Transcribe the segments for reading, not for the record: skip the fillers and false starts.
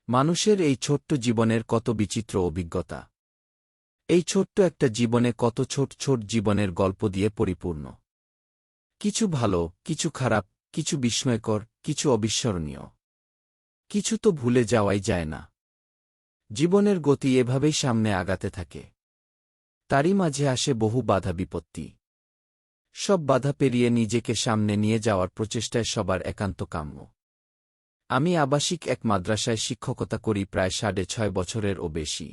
মানুষের এই ছোট্ট জীবনের কত বিচিত্র অভিজ্ঞতা। এই ছোট্ট একটা জীবনে কত ছোট ছোট জীবনের গল্প দিয়ে পরিপূর্ণ। কিছু ভালো, কিছু খারাপ, কিছু বিস্ময়কর, কিছু অবিস্মরণীয়। কিছু তো ভুলে যাওয়াই যায় না। জীবনের গতি এভাবেই সামনে আগাতে থাকে। তারই মাঝে আসে বহু বাধা বিপত্তি। সব বাধা পেরিয়ে নিজেকে সামনে নিয়ে যাওয়ার প্রচেষ্টায় সবার একান্ত কাম্য। আমি আবাসিক এক মাদ্রাসায় শিক্ষকতা করি প্রায় ৬.৫ বছরেরও বেশি।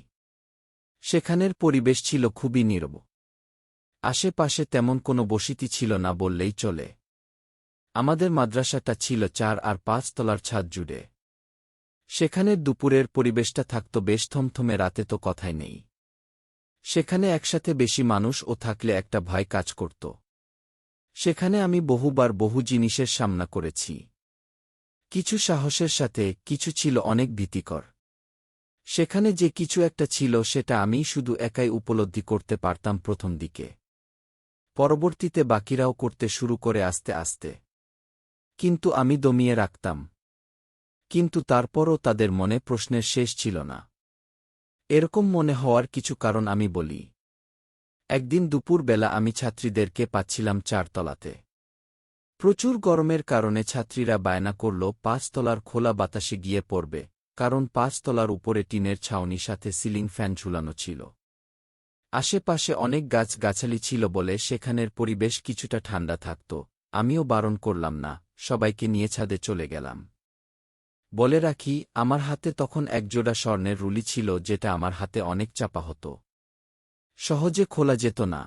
সেখানের পরিবেশ ছিল খুবই নীরব। আশেপাশে তেমন কোনো বসতি ছিল না বললেই চলে। আমাদের মাদ্রাসাটা ছিল ৪ আর ৫ তলার ছাদ জুড়ে। সেখানের দুপুরের পরিবেশটা থাকত বেশ থমথমে, রাতে তো কথাই নেই। সেখানে একসাথে বেশি মানুষ ও থাকলে একটা ভয় কাজ করত। সেখানে আমি বহুবার বহু জিনিসের সামনা করেছি। কিছু সাহসের সাথে, কিছু ছিল অনেক ভীতিকর। সেখানে যে কিছু একটা ছিল সেটা আমি শুধু একাই উপলব্ধি করতে পারতাম প্রথম দিকে। পরবর্তীতে বাকিরাও করতে শুরু করে আস্তে আস্তে। কিন্তু আমি দমিয়ে রাখতাম। কিন্তু তারপরও তাদের মনে প্রশ্নের শেষ ছিল না। এরকম মনে হওয়ার কিছু কারণ আমি বলি। একদিন দুপুরবেলা আমি ছাত্রীদেরকে পাচ্ছিলাম ৪ তলাতে। প্রচুর গরমের কারণে ছাত্রীরা বায়না করল ৫ তলার খোলা বাতাসে গিয়ে পড়বে, কারণ ৫ তলার উপরে টিনের ছাউনি, সাথে সিলিং ফ্যান ঝুলানো ছিল। আশেপাশে অনেক গাছ-গাছালি ছিল বলে সেখানের পরিবেশ কিছুটা ঠান্ডা থাকত। আমিও বারণ করলাম না, সবাইকে নিয়ে ছাদে চলে গেলাম। বলে রাখি, আমার হাতে তখন একজোড়া স্বর্ণের রুলি ছিল, যেটা আমার হাতে অনেক চাপা হতো। সহজে খোলা যেত না।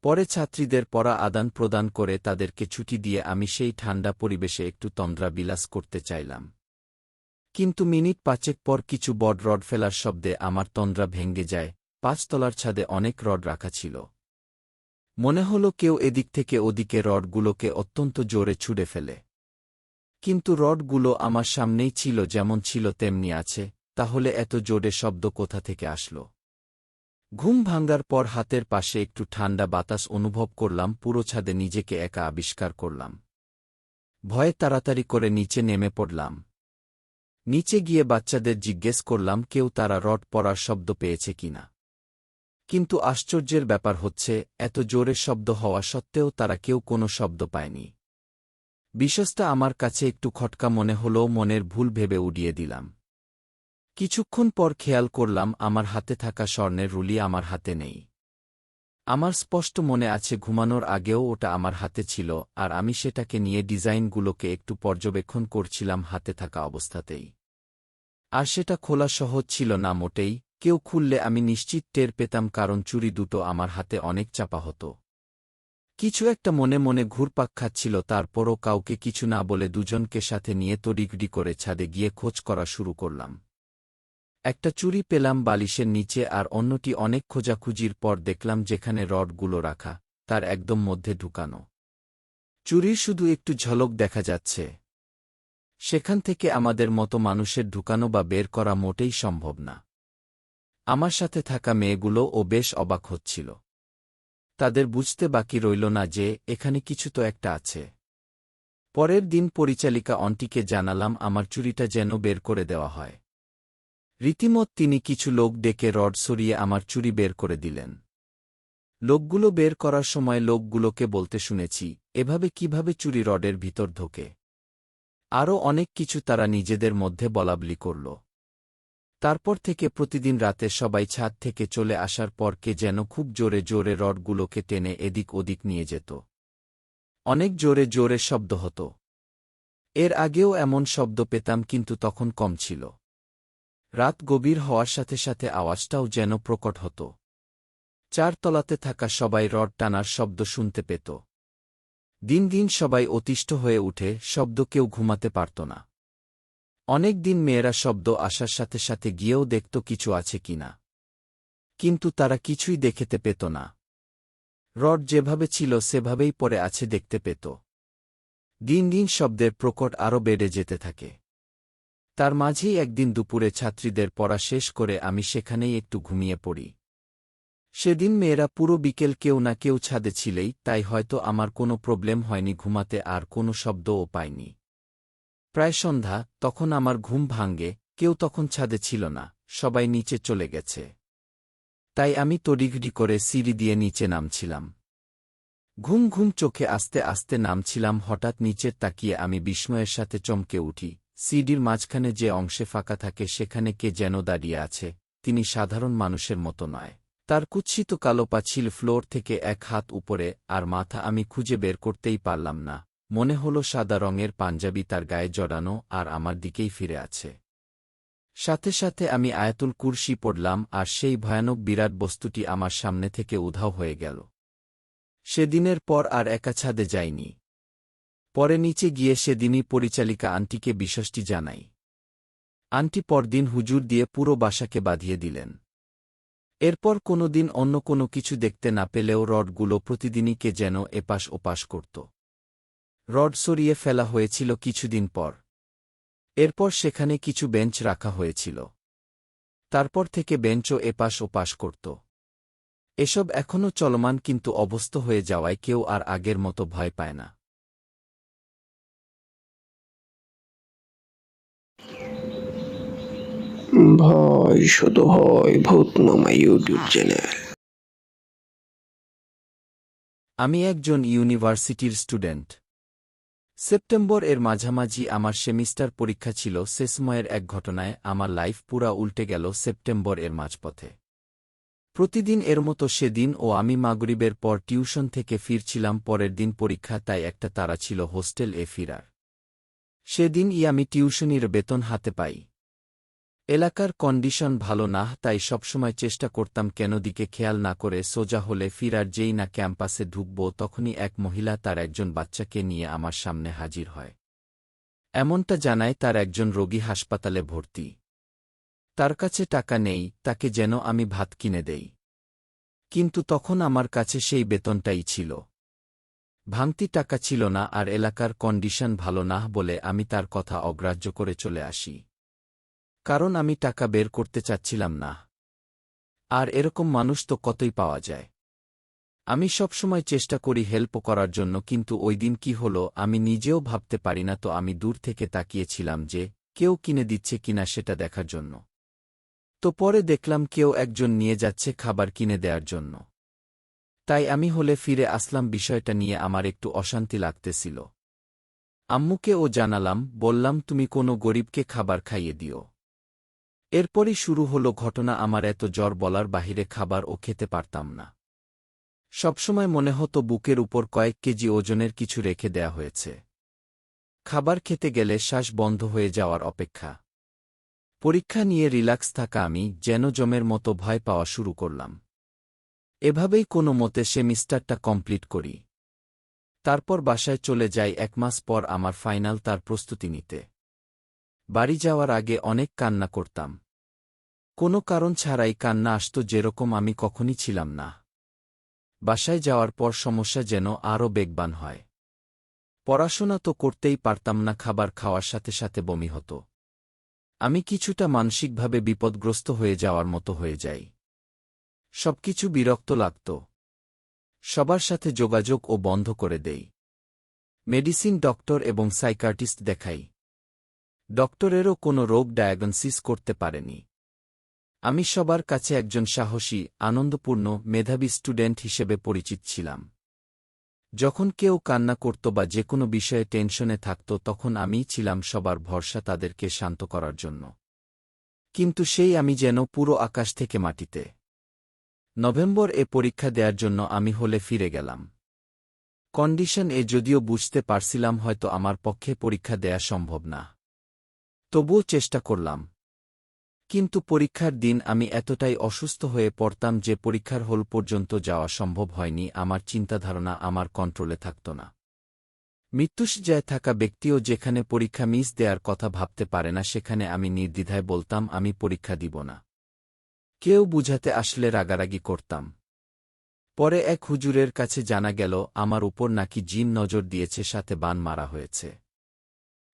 পরে ছাত্রীদের পড়া আদান প্রদান করে তাদেরকে ছুটি দিয়ে আমি সেই ঠান্ডা পরিবেশে একটু তন্দ্রা বিলাস করতে চাইলাম। কিন্তু মিনিট ৫ পর কিছু বড় রড ফেলার শব্দে আমার তন্দ্রা ভেঙে যায়। ৫ তলার ছাদে অনেক রড রাখা ছিল। মনে হলো কেউ এদিক থেকে ওদিকে রডগুলোকে অত্যন্ত জোরে ছুঁড়ে ফেলে। কিন্তু রডগুলো আমার সামনেই ছিল, যেমন ছিল তেমনি আছে। তাহলে এত জোরে শব্দ কোথা থেকে আসলো? ঘুম ভাঙার পর হাতের পাশে একটু ঠান্ডা বাতাস অনুভব করলাম। পুরো ছাদে নিজেকে একা আবিষ্কার করলাম। ভয়ে তাড়াতাড়ি করে নিচে নেমে পড়লাম। নিচে গিয়ে বাচ্চাদের জিজ্ঞেস করলাম কেউ তারা রড পড়ার শব্দ পেয়েছে কিনা। কিন্তু আশ্চর্যের ব্যাপার হচ্ছে, এত জোরে শব্দ হওয়া সত্ত্বেও তারা কেউ কোনো শব্দ পায়নি। বিষয়টা আমার কাছে একটু খটকা মনে হলেও মনের ভুল ভেবে উড়িয়ে দিলাম। কিছুক্ষণ পর খেয়াল করলাম আমার হাতে থাকা স্বর্ণের রুলি আমার হাতে নেই। আমার স্পষ্ট মনে আছে ঘুমানোর আগেও ওটা আমার হাতে ছিল, আর আমি সেটাকে নিয়ে ডিজাইনগুলোকে একটু পর্যবেক্ষণ করছিলাম হাতে থাকা অবস্থাতেই। আর সেটা খোলা সহজ ছিল না মোটেই। কেউ খুললে আমি নিশ্চিত টের পেতাম, কারণ চুড়ি দুটো আমার হাতে অনেক চাপা হতো। কিছু একটা মনে মনে ঘুরপাক খাচ্ছিল। তারপরও কাউকে কিছু না বলে দুজনকে সাথে নিয়ে তড়িঘড়ি করে ছাদে গিয়ে খোঁজ করা শুরু করলাম। একটা চুড়ি পেলাম বালিশের নিচে, আর অন্যটি অনেক খোঁজাখুঁজির পর দেখলাম যেখানে রডগুলো রাখা, তার একদম মধ্যে ঢুকানো। চুড়ির শুধু একটু ঝলক দেখা যাচ্ছে। সেখান থেকে আমাদের মতো মানুষের ঢুকানো বা বের করা মোটেই সম্ভব না। আমার সাথে থাকা মেয়েগুলোও বেশ অবাক হচ্ছিল। তাদের বুঝতে বাকি রইল না যে এখানে কিছু তো একটা আছে। পরের দিন পরিচালিকা অন্টিকে জানালাম আমার চুড়িটা যেন বের করে দেওয়া হয়। রীতিমত তিনি কিছু লোক ডেকে রড সরিয়ে আমার চুড়ি বের করে দিলেন। লোকগুলো বের করার সময় লোকগুলোকে বলতে শুনেছি, এভাবে কিভাবে চুড়ি রডের ভিতর ঢোকে। আরও অনেক কিছু তারা নিজেদের মধ্যে বলাবলি করল। তারপর থেকে প্রতিদিন রাতে সবাই ছাদ থেকে চলে আসার পর কে যেন খুব জোরে জোরে রডগুলোকে টেনে এদিক ওদিক নিয়ে যেত। অনেক জোরে জোরে শব্দ হতো। এর আগেও এমন শব্দ পেতাম, কিন্তু তখন কম ছিল। রাত গভীর হওয়ার সাথে সাথে আওয়াজটাও যেন প্রকট হতো। ৪ তলাতে থাকা সবাই রড টানার শব্দ শুনতে পেত। দিন দিন সবাই অতিষ্ঠ হয়ে উঠে, শব্দ কেউ ঘুমাতে পারত না। অনেক দিন মেয়েরা শব্দ আসার সাথে সাথে গিয়েও দেখত কিছু আছে কিনা, কিন্তু তারা কিছুই দেখতে পেত না। রড যেভাবে ছিল সেভাবেই পড়ে আছে দেখতে পেত। দিন দিন শব্দের প্রকট আরও বেড়ে যেতে থাকে। তার মাঝেই একদিন দুপুরে ছাত্রীদের পড়া শেষ করে আমি সেখানেই একটু ঘুমিয়ে পড়ি। সেদিন মেয়েরা পুরো বিকেল কেউ না কেউ ছাদে ছিলেই, তাই হয়তো আমার কোনো প্রবলেম হয়নি ঘুমাতে, আর কোনো শব্দও পাইনি। প্রায় সন্ধ্যা, তখন আমার ঘুম ভাঙে। কেউ তখন ছাদে ছিল না, সবাই নিচে চলে গেছে। তাই আমি তড়িঘড়ি করে সিঁড়ি দিয়ে নিচে নামছিলাম। ঘুম ঘুম চোখে আস্তে আস্তে নামছিলাম। হঠাৎ নিচের তাকিয়ে আমি বিস্ময়ের সাথে চমকে উঠি। সিঁড়ির মাঝখানে যে অংশে ফাঁকা থাকে সেখানে কে যেন দাঁড়িয়ে আছে। তিনি সাধারণ মানুষের মতো নয়। তার কুৎসিত কালো পাছিল ফ্লোর থেকে 1 হাত উপরে, আর মাথা আমি খুঁজে বের করতেই পারলাম না। মনে হলো সাদা রঙের পাঞ্জাবি তার গায়ে জড়ানো আর আমার দিকেই ফিরে আছে। সাথে সাথে আমি আয়াতুল কুরসি পড়লাম আর সেই ভয়ানক বিরাট বস্তুটি আমার সামনে থেকে উধাও হয়ে গেল। সেদিনের পর আর একা ছাদে যাইনি। পরে নিচে গিয়ে সেদিনই পরিচালিকা আন্টিকে বিষয়টি জানাই। আন্টি পরদিন হুজুর দিয়ে পুরো বাসাকে বাঁধিয়ে দিলেন। এরপর কোনো দিন অন্য কোনো কিছু দেখতে না পেলেও রডগুলো প্রতিদিনই কে যেন এপাশ ওপাশ করত। রড সরিয়ে ফেলা হয়েছিল কিছুদিন পর। এরপর সেখানে কিছু বেঞ্চ রাখা হয়েছিল। তারপর থেকে বেঞ্চও এপাশ ওপাশ করত। এসব এখনও চলমান, কিন্তু অবস্থ হয়ে যাওয়ায় কেউ আর আগের মতো ভয় পায় না। ভয়, শুধু ভয়। ভূতনামা ইউটিউব চ্যানেল। আমি একজন ইউনিভার্সিটির স্টুডেন্ট। সেপ্টেম্বর এর মাঝামাঝি আমার সেমিস্টার পরীক্ষা ছিল। সে সময়ের এক ঘটনায় আমার লাইফ পুরা উল্টে গেল। সেপ্টেম্বর এর মাঝপথে প্রতিদিন এর মতো সেদিন ও আমি মাগরিবের পর টিউশন থেকে ফিরছিলাম। পরের দিন পরীক্ষা, তাই একটা তাড়া ছিল হোস্টেল এ ফিরার। সেদিনই আমি টিউশনির বেতন হাতে পাই। এলাকার কন্ডিশন ভালো না, তাই সবসময় চেষ্টা করতাম কেন দিকে খেয়াল না করে সোজা হলে ফিরার। যেই না ক্যাম্পাসে ঢুকব তখনই এক মহিলা তার একজন বাচ্চাকে নিয়ে আমার সামনে হাজির হয়। এমনটা জানায় তার একজন রোগী হাসপাতালে ভর্তি। তার কাছে টাকা নেই, তাকে যেন আমি ভাত কিনে দেই। কিন্তু তখন আমার কাছে সেই বেতনটাই ছিল। ভাঙতি টাকা ছিল না, আর এলাকার কন্ডিশন ভালো না বলে আমি তার কথা অগ্রাহ্য করে চলে আসি। কারণ আমি টাকা বের করতে চাচ্ছিলাম না। আর এরকম মানুষ তো কতই পাওয়া যায়। আমি সবসময় চেষ্টা করি হেল্প করার জন্য, কিন্তু ওই দিন কি হলো আমি নিজেও ভাবতে পারি না। তো আমি দূর থেকে তাকিয়েছিলাম যে কেউ কিনে দিচ্ছে কিনা সেটা দেখার জন্য। তো পরে দেখলাম কেউ একজন নিয়ে যাচ্ছে খাবার কিনে দেওয়ার জন্য। তাই আমি হলে ফিরে আসলাম। বিষয়টা নিয়ে আমার একটু অশান্তি লাগতেছিল। আম্মুকে ও জানালাম, বললাম তুমি কোনো গরিবকে খাবার খাইয়ে দিও। এরপরই শুরু হলো ঘটনা। আমার এত জ্বর বলার বাহিরে খাবার ও খেতে পারতাম না। সবসময় মনে হতো বুকের উপর কয়েক কেজি ওজনের কিছু রেখে দেয়া হয়েছে। খাবার খেতে গেলে শ্বাস বন্ধ হয়ে যাওয়ার অপেক্ষা। পরীক্ষা নিয়ে রিল্যাক্স থাকা আমি যেন জমের মতো ভয় পাওয়া শুরু করলাম। এভাবেই কোনো মতে সেমিস্টারটা কমপ্লিট করি। তারপর বাসায় চলে যাই। 1 মাস পর আমার ফাইনাল, তার প্রস্তুতি নিতে। বাড়ি যাওয়ার আগে অনেক কান্না করতাম। কোনো কারণ ছাড়াই কান্না আসত, যেরকম আমি কখনই ছিলাম না। বাসায় যাওয়ার পর সমস্যা যেন আরও বেগবান হয়। পড়াশোনা তো করতেই পারতাম না, খাবার খাওয়ার সাথে সাথে বমি হতো। আমি কিছুটা মানসিকভাবে বিপদগ্রস্ত হয়ে যাওয়ার মতো হয়ে যাই। সবকিছু বিরক্ত লাগত। সবার সাথে যোগাযোগও বন্ধ করে দেই। মেডিসিন, ডক্টর এবং সাইকার্টিস্ট দেখাই। ডক্টরেরও কোনো রোগ ডায়াগনোসিস করতে পারেনি। আমি সবার কাছে একজন সাহসী, আনন্দপূর্ণ, মেধাবী স্টুডেন্ট হিসেবে পরিচিত ছিলাম। যখন কেউ কান্না করত বা যে কোনো বিষয়ে টেনশনে থাকত তখন আমিই ছিলাম সবার ভরসা, তাদেরকে শান্ত করার জন্য। কিন্তু সেই আমি যেন পুরো আকাশ থেকে মাটিতে। নভেম্বর এ পরীক্ষা দেওয়ার জন্য আমি হলে ফিরে গেলাম। কন্ডিশন এ যদিও বুঝতে পারছিলাম হয়তো আমার পক্ষে পরীক্ষা দেয়া সম্ভব না, তবুও চেষ্টা করলাম। কিন্তু পরীক্ষার দিন আমি এতটাই অসুস্থ হয়ে পড়তাম যে পরীক্ষার হল পর্যন্ত যাওয়া সম্ভব হয়নি। আমার চিন্তাধারণা আমার কন্ট্রোলে থাকত না। মৃত্যুশয্যায় থাকা ব্যক্তিও যেখানে পরীক্ষা মিস দেওয়ার কথা ভাবতে পারে না, সেখানে আমি নির্দ্বিধায় বলতাম আমি পরীক্ষা দিব না। কেউ বুঝাতে আসলে রাগারাগি করতাম। পরে এক হুজুরের কাছে জানা গেল আমার উপর নাকি জিন নজর দিয়েছে, সাথে বান মারা হয়েছে।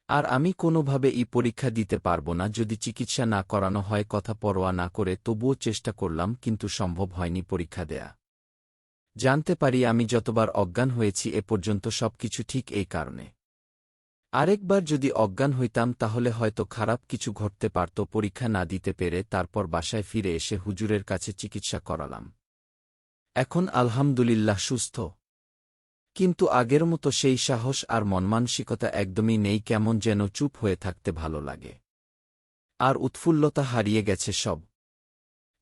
আর আমি কোনোভাবে পরীক্ষা দিতে পারব না যদি চিকিৎসা না করানো হয়। কথা পরোয়া না করে তবুও চেষ্টা করলাম, কিন্তু সম্ভব হয়নি পরীক্ষা দেয়া। জানতে পারি আমি যতবার অজ্ঞান হয়েছি এ পর্যন্ত সবকিছু ঠিক এই কারণে। আরেকবার যদি অজ্ঞান হইতাম তাহলে হয়তো খারাপ কিছু ঘটতে পারত। পরীক্ষা না দিতে পেরে তারপর বাসায় ফিরে এসে হুজুরের কাছে চিকিৎসা করালাম। এখন আলহামদুলিল্লাহ সুস্থ। কিন্তু আগের মতো সেই সাহস আর মনমানসিকতা একদমই নেই। কেমন যেন চুপ হয়ে থাকতে ভালো লাগে। আর উৎফুল্লতা হারিয়ে গেছে সব।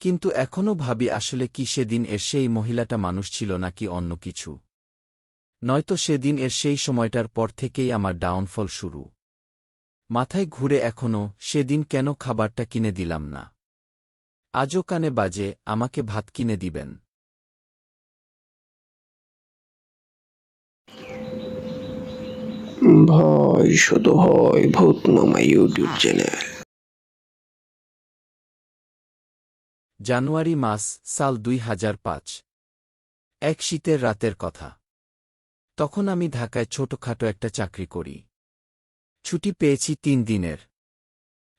কিন্তু এখনও ভাবি আসলে কি সেদিন এর সেই মহিলাটা মানুষ ছিল নাকি অন্য কিছু। নয়তো সেদিন এর সেই সময়টার পর থেকেই আমার ডাউনফল শুরু। মাথায় ঘুরে এখনও সেদিন কেন খাবারটা কিনে দিলাম না। আজও কানে বাজে আমাকে ভাত কিনে দিবেন। ভয় শুধু হয় ভূতনামা ইউটিউব চ্যানেল। জানুয়ারি মাস, সাল ২০০৫। এক শীতের রাতের কথা। তখন আমি ঢাকায় ছোটখাটো একটা চাকরি করি। ছুটি পেয়েছি ৩ দিনের।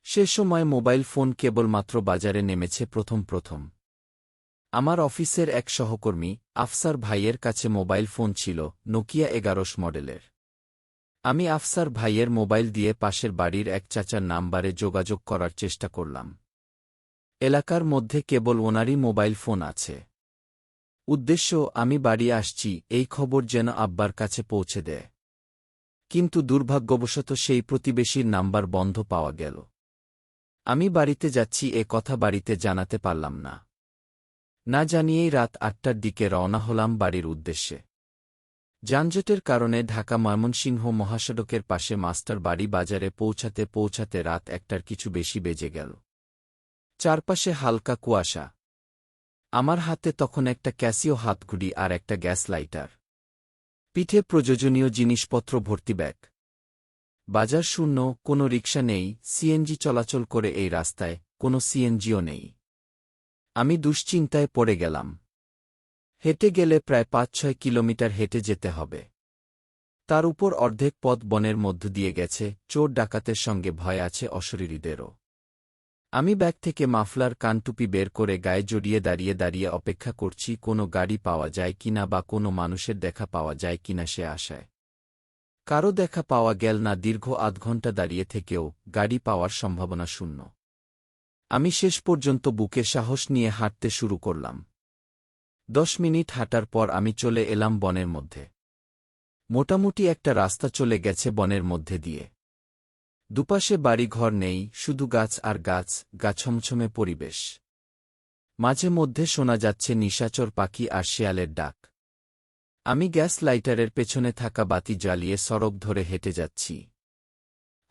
সে সময় মোবাইল ফোন কেবলমাত্র বাজারে নেমেছে প্রথম প্রথম। আমার অফিসের এক সহকর্মী আফসার ভাইয়ের কাছে মোবাইল ফোন ছিল, নোকিয়া ১১০০ মডেলের। আমি আফসার ভাইয়ের মোবাইল দিয়ে পাশের বাড়ির এক চাচার নাম্বারে যোগাযোগ করার চেষ্টা করলাম। এলাকার মধ্যে কেবল ওনারই মোবাইল ফোন আছে। উদ্দেশ্য, আমি বাড়ি আসছি এই খবর যেন আব্বার কাছে পৌঁছে দেয়। কিন্তু দুর্ভাগ্যবশত সেই প্রতিবেশীর নাম্বার বন্ধ পাওয়া গেল। আমি বাড়িতে যাচ্ছি এ কথা বাড়িতে জানাতে পারলাম না। না জানিয়েই রাত ৮টার দিকে রওনা হলাম বাড়ির উদ্দেশ্যে। যানজটের কারণে ঢাকা ময়মনসিংহ মহাসড়কের পাশে মাস্টার বাড়ি বাজারে পৌঁছাতে পৌঁছাতে রাত ১টার কিছু বেশি বেজে গেল। চারপাশে হালকা কুয়াশা। আমার হাতে তখন একটা ক্যাসিও হাতঘড়ি আর একটা গ্যাস লাইটার। পিঠে প্রয়োজনীয় জিনিসপত্র ভর্তি ব্যাগ। বাজার শূন্য, কোনো রিকশা নেই, সিএনজি চলাচল করে এই রাস্তায়, কোনো সিএনজিও নেই। আমি দুশ্চিন্তায় পড়ে গেলাম। হেঁটে গেলে প্রায় ৫-৬ কিলোমিটার হেঁটে যেতে হবে। তার উপর অর্ধেক পথ বনের মধ্য দিয়ে গেছে, চোর ডাকাতের সঙ্গে ভয় আছে অশরীরীদেরও। আমি ব্যাগ থেকে মাফলার কানটুপি বের করে গায়ে জড়িয়ে দাঁড়িয়ে দাঁড়িয়ে অপেক্ষা করছি কোনো গাড়ি পাওয়া যায় কিনা বা কোনো মানুষের দেখা পাওয়া যায় কিনা সে আশায়। কারো দেখা পাওয়া গেল না। দীর্ঘ আধ ঘণ্টা দাঁড়িয়ে থেকেও গাড়ি পাওয়ার সম্ভাবনা শূন্য। আমি শেষ পর্যন্ত বুকে সাহস নিয়ে হাঁটতে শুরু করলাম। ১০ মিনিট হাঁটার পর আমি চলে এলাম বনের মধ্যে। মোটামুটি একটা রাস্তা চলে গেছে বনের মধ্যে দিয়ে। দুপাশে বাড়ি ঘর নেই, শুধু গাছ আর গাছ, গা ছমছমে পরিবেশ। মাঝে মধ্যে শোনা যাচ্ছে নিশাচর পাখি আর শেয়ালের ডাক। আমি গ্যাস লাইটারের পেছনে থাকা বাতি জ্বালিয়ে সড়ক ধরে হেঁটে যাচ্ছি।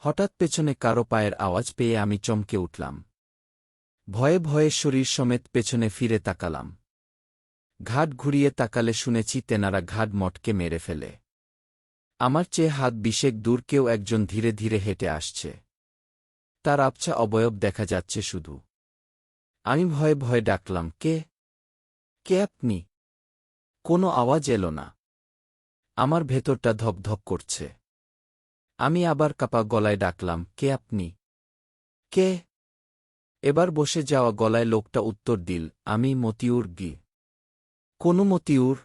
হঠাৎ পেছনে কারো পায়ের আওয়াজ পেয়ে আমি চমকে উঠলাম। ভয়ে ভয়ে শরীর সমেত পেছনে ফিরে তাকালাম। ঘাট ঘুরিয়ে তাকালে শুনেছি তেনারা ঘাট মটকে মেরে ফেলে। আমার চেয়ে হাত ২০ দূর কেউ একজন ধীরে ধীরে হেঁটে আসছে। তার আবছা অবয়ব দেখা যাচ্ছে শুধু। আমি ভয়ে ভয়ে ডাকলাম, কে? কে আপনি? কোনো আওয়াজ এলো না। আমার ভেতরটা ধকধক করছে। আমি আবার কাপা গলায় ডাকলাম, কে আপনি? কে? এবার বসে যাওয়া গলায় লোকটা উত্তর দিল, আমি মতিউর গি। কোনো মতিউর?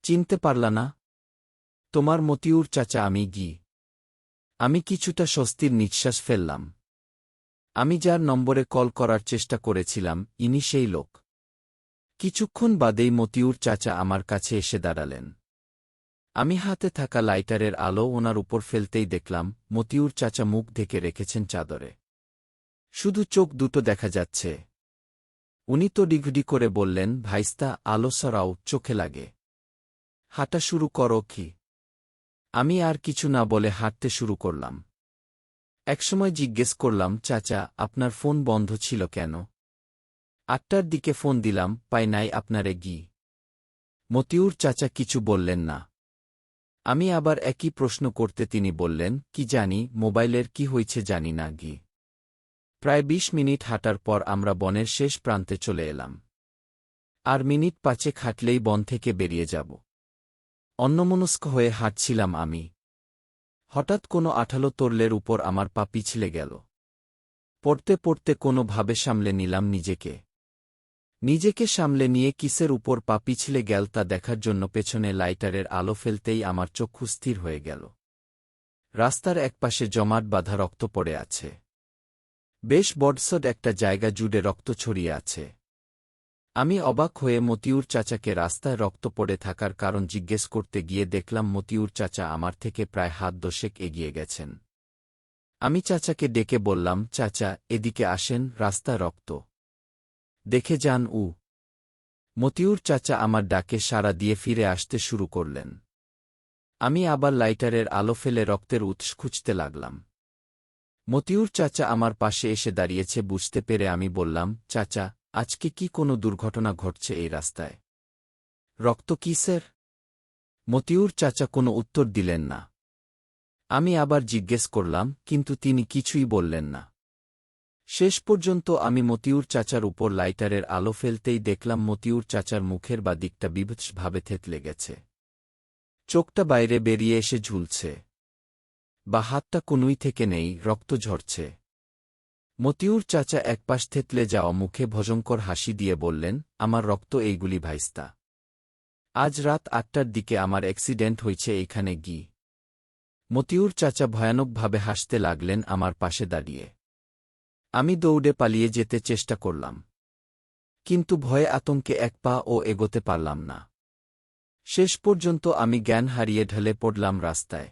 চিনতে পারলা না? তোমার মতিউর চাচা আমি গি। আমি কিছুটা স্বস্তির নিঃশ্বাস ফেললাম। আমি যার নম্বরে কল করার চেষ্টা করেছিলাম ইনি সেই লোক। কিছুক্ষণ বাদেই মতিউর চাচা আমার কাছে এসে দাঁড়ালেন। আমি হাতে থাকা লাইটারের আলো ওনার উপর ফেলতেই দেখলাম মতিউর চাচা মুখ ঢেকে রেখেছেন চাদরে। শুধু চোখ দুটো দেখা যাচ্ছে। উনি তো ডিঘডি করে বললেন, ভাইস্তা, আলো সরাও, চোখে লাগে। হাঁটা শুরু করো কি? আমি আর কিছু না বলে হাঁটতে শুরু করলাম। একসময় জিজ্ঞেস করলাম, চাচা, আপনার ফোন বন্ধ ছিল কেন? ৮টার দিকে ফোন দিলাম, পাই নাই আপনারে গি। মতিউর চাচা কিছু বললেন না। আমি আবার একই প্রশ্ন করতে তিনি বললেন, কি জানি, মোবাইলের কি হয়েছে জানি না গি। প্রায় ২০ মিনিট হাঁটার পর আমরা বনের শেষ প্রান্তে চলে এলাম। আর মিনিট ৫ হাঁটলেই বন থেকে বেরিয়ে যাব। অন্যমনস্ক হয়ে হাঁটছিলাম আমি। হঠাৎ কোনো আঠালো তরলের উপর আমার পা পিছলে গেল। পড়তে পড়তে কোনো ভাবে সামলে নিলাম নিজেকে। নিজেকে সামলে নিয়ে কিসের উপর পা পিছলে গেল তা দেখার জন্য পেছনে লাইটারের আলো ফেলতেই আমার চক্ষু স্থির হয়ে গেল। রাস্তার একপাশে জমাট বাঁধা রক্ত পড়ে আছে। বেশ বড়সড় একটা জায়গা জুড়ে রক্ত ছড়িয়ে আছে। আমি অবাক হয়ে মতিউর চাচাকে রাস্তায় রক্ত পড়ে থাকার কারণ জিজ্ঞেস করতে গিয়ে দেখলাম মতিউর চাচা আমার থেকে প্রায় হাত 10 এগিয়ে গেছেন। আমি চাচাকে ডেকে বললাম, চাচা, এদিকে আসেন, রাস্তায় রক্ত। দেখে যান। মতিউর চাচা আমার ডাকে সাড়া দিয়ে ফিরে আসতে শুরু করলেন। আমি আবার লাইটারের আলো ফেলে রক্তের উৎস খুঁজতে লাগলাম। মতিউর চাচা আমার পাশে এসে দাঁড়িয়েছে বুঝতে পেরে আমি বললাম, চাচা, আজকে কি কোনো দুর্ঘটনা ঘটছে এই রাস্তায়? রক্ত কিসের? মতিউর চাচা কোনো উত্তর দিলেন না। আমি আবার জিজ্ঞেস করলাম, কিন্তু তিনি কিছুই বললেন না। শেষ পর্যন্ত আমি মতিউর চাচার উপর লাইটারের আলো ফেলতেই দেখলাম মতিউর চাচার মুখের বা দিকটা বিভৎসভাবে থেতলে গেছে। চোখটা বাইরে বেরিয়ে এসে ঝুলছে। বা হাতটা কনুই থেকে নেই, রক্ত ঝরছে। মতিউর চাচা একপাশ থেতলে যাওয়া মুখে ভয়ঙ্কর হাসি দিয়ে বললেন, আমার রক্ত এইগুলি ভাইস্তা। আজ রাত 8টার দিকে আমার অ্যাক্সিডেন্ট হয়েছে এইখানে গি। মতিউর চাচা ভয়ানকভাবে হাসতে লাগলেন আমার পাশে দাঁড়িয়ে। আমি দৌড়ে পালিয়ে যেতে চেষ্টা করলাম। কিন্তু ভয়ে আতঙ্কে এক পা ও এগোতে পারলাম না। শেষ পর্যন্ত আমি জ্ঞান হারিয়ে ঢলে পড়লাম রাস্তায়।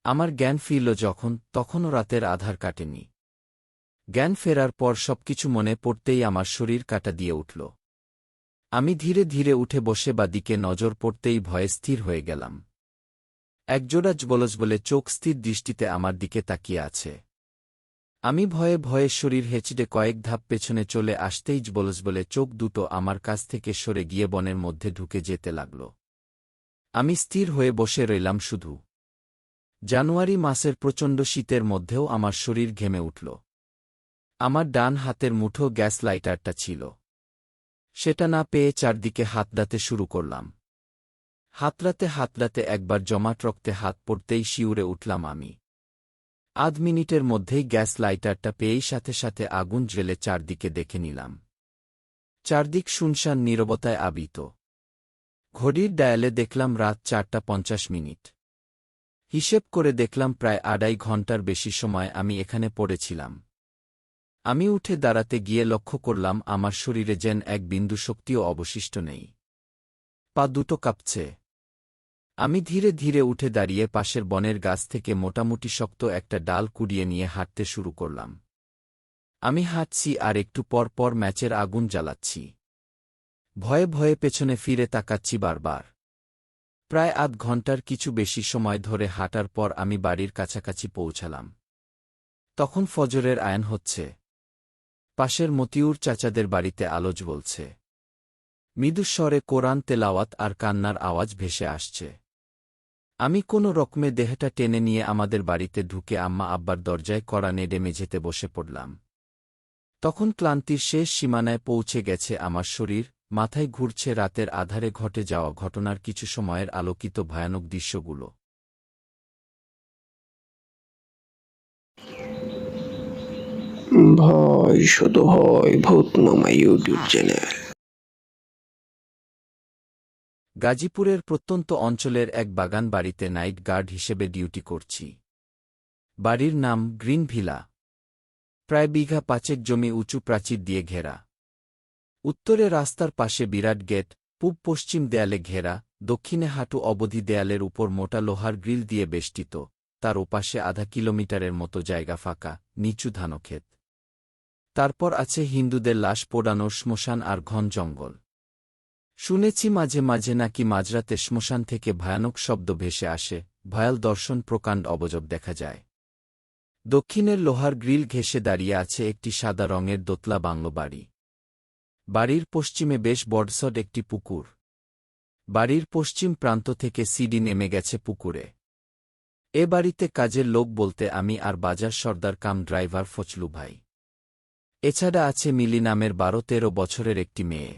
আমার জ্ঞান ফিরল যখন, তখনও রাতের আধার কাটেনি। জ্ঞান ফেরার পর সবকিছু মনে পড়তেই আমার শরীর কাঁটা দিয়ে উঠল। আমি ধীরে ধীরে উঠে বসে বা দিকে নজর পড়তেই ভয়ে স্থির হয়ে গেলাম। একজোড়া বলে চোখ স্থির দৃষ্টিতে আমার দিকে তাকিয়ে আছে। আমি ভয়ে ভয়ে শরীর হেঁচড়ে কয়েক ধাপ পেছনে চলে আসতেই বলে চোখ দুটো আমার কাছ থেকে সরে গিয়ে বনের মধ্যে ঢুকে যেতে লাগল। আমি স্থির হয়ে বসে রইলাম শুধু। জানুয়ারি মাসের প্রচণ্ড শীতের মধ্যেও আমার শরীর ঘেমে উঠল। আমার ডান হাতের মুঠো গ্যাস লাইটারটা ছিল। সেটা না পেয়ে চারদিকে হাতড়াতে শুরু করলাম। হাতড়াতে একবার জমাট রক্তে হাত পড়তেই শিউরে উঠলাম আমি। আধ মিনিটের মধ্যেই গ্যাস লাইটারটা পেয়েই সাথে সাথে আগুন জ্বেলে চারদিকে দেখে নিলাম। চারদিক শুনশান নীরবতায় আবৃত। ঘড়ির ডায়ালে দেখলাম রাত 4:50। হিসেব করে দেখলাম প্রায় 2.5 ঘণ্টার বেশি সময় আমি এখানে পড়েছিলাম। আমি উঠে দাঁড়াতে গিয়ে লক্ষ্য করলাম আমার শরীরে যেন এক বিন্দু শক্তিও অবশিষ্ট নেই। পা দুটো কাঁপছে। আমি ধীরে ধীরে উঠে দাঁড়িয়ে পাশের বনের গাছ থেকে মোটামুটি শক্ত একটা ডাল কুড়িয়ে নিয়ে হাঁটতে শুরু করলাম। আমি হাঁটছি আর একটু পর পর ম্যাচের আগুন জ্বালাচ্ছি। ভয়ে ভয়ে পেছনে ফিরে তাকাচ্ছি বারবার। প্রায় আধ ঘণ্টার কিছু বেশি সময় ধরে হাঁটার পর আমি বাড়ির কাছাকাছি পৌঁছালাম। তখন ফজরের আয়ান হচ্ছে। পাশের মতিউর চাচাদের বাড়িতে আলো জ্বলছে। মৃদুস্বরে কোরআন তেলাওয়াত আর কান্নার আওয়াজ ভেসে আসছে। আমি কোনো রকমে দেহটা টেনে নিয়ে আমাদের বাড়িতে ঢুকে আম্মা আব্বার দরজায় কড়া নেড়ে মেঝেতে বসে পড়লাম। তখন ক্লান্তির শেষ সীমানায় পৌঁছে গেছে আমার শরীর, মাথায় ঘুরছে রাতের আধারে ঘটে যাওয়া ঘটনার কিছু সময়ের আলোকিত ভয়ানক দৃশ্যগুলো। ভয় শুধু হয় ভূতনামা ইউটিউব চ্যানেল। গাজীপুরের প্রত্যন্ত অঞ্চলের এক বাগান বাড়িতে নাইট গার্ড হিসেবে ডিউটি করছি। বাড়ির নাম গ্রিন ভিলা। প্রায় বিঘা 5 জমি উঁচু প্রাচীর দিয়ে ঘেরা। উত্তরে রাস্তার পাশে বিরাট গেট, পূব পশ্চিম দেয়ালে ঘেরা, দক্ষিণে হাঁটু অবধি দেয়ালের উপর মোটা লোহার গ্রিল দিয়ে বেষ্টিত, তার ওপাশে আধা কিলোমিটারের মতো জায়গা ফাঁকা, নিচু ধানক্ষেত। তারপর আছে হিন্দুদের লাশ পোড়ানোর শ্মশান আর ঘন জঙ্গল। শুনেছি মাঝে মাঝে নাকি মাঝরাতে শ্মশান থেকে ভয়ানক শব্দ ভেসে আসে, ভয়াল দর্শন প্রকাণ্ড অবজব দেখা যায়। দক্ষিণের লোহার গ্রিল ঘেঁষে দাঁড়িয়ে আছে একটি সাদা রঙের দোতলা বাংলো বাড়ি। বাড়ির পশ্চিমে বেশ বড়সড় একটি পুকুর। বাড়ির পশ্চিম প্রান্ত থেকে সিঁড়ি নেমে গেছে পুকুরে। এ বাড়িতে কাজের লোক বলতে আমি আর বাজার সর্দার কাম ড্রাইভার ফজলু ভাই। এছাড়া আছে মিলি নামের 12-13 বছরের একটি মেয়ে।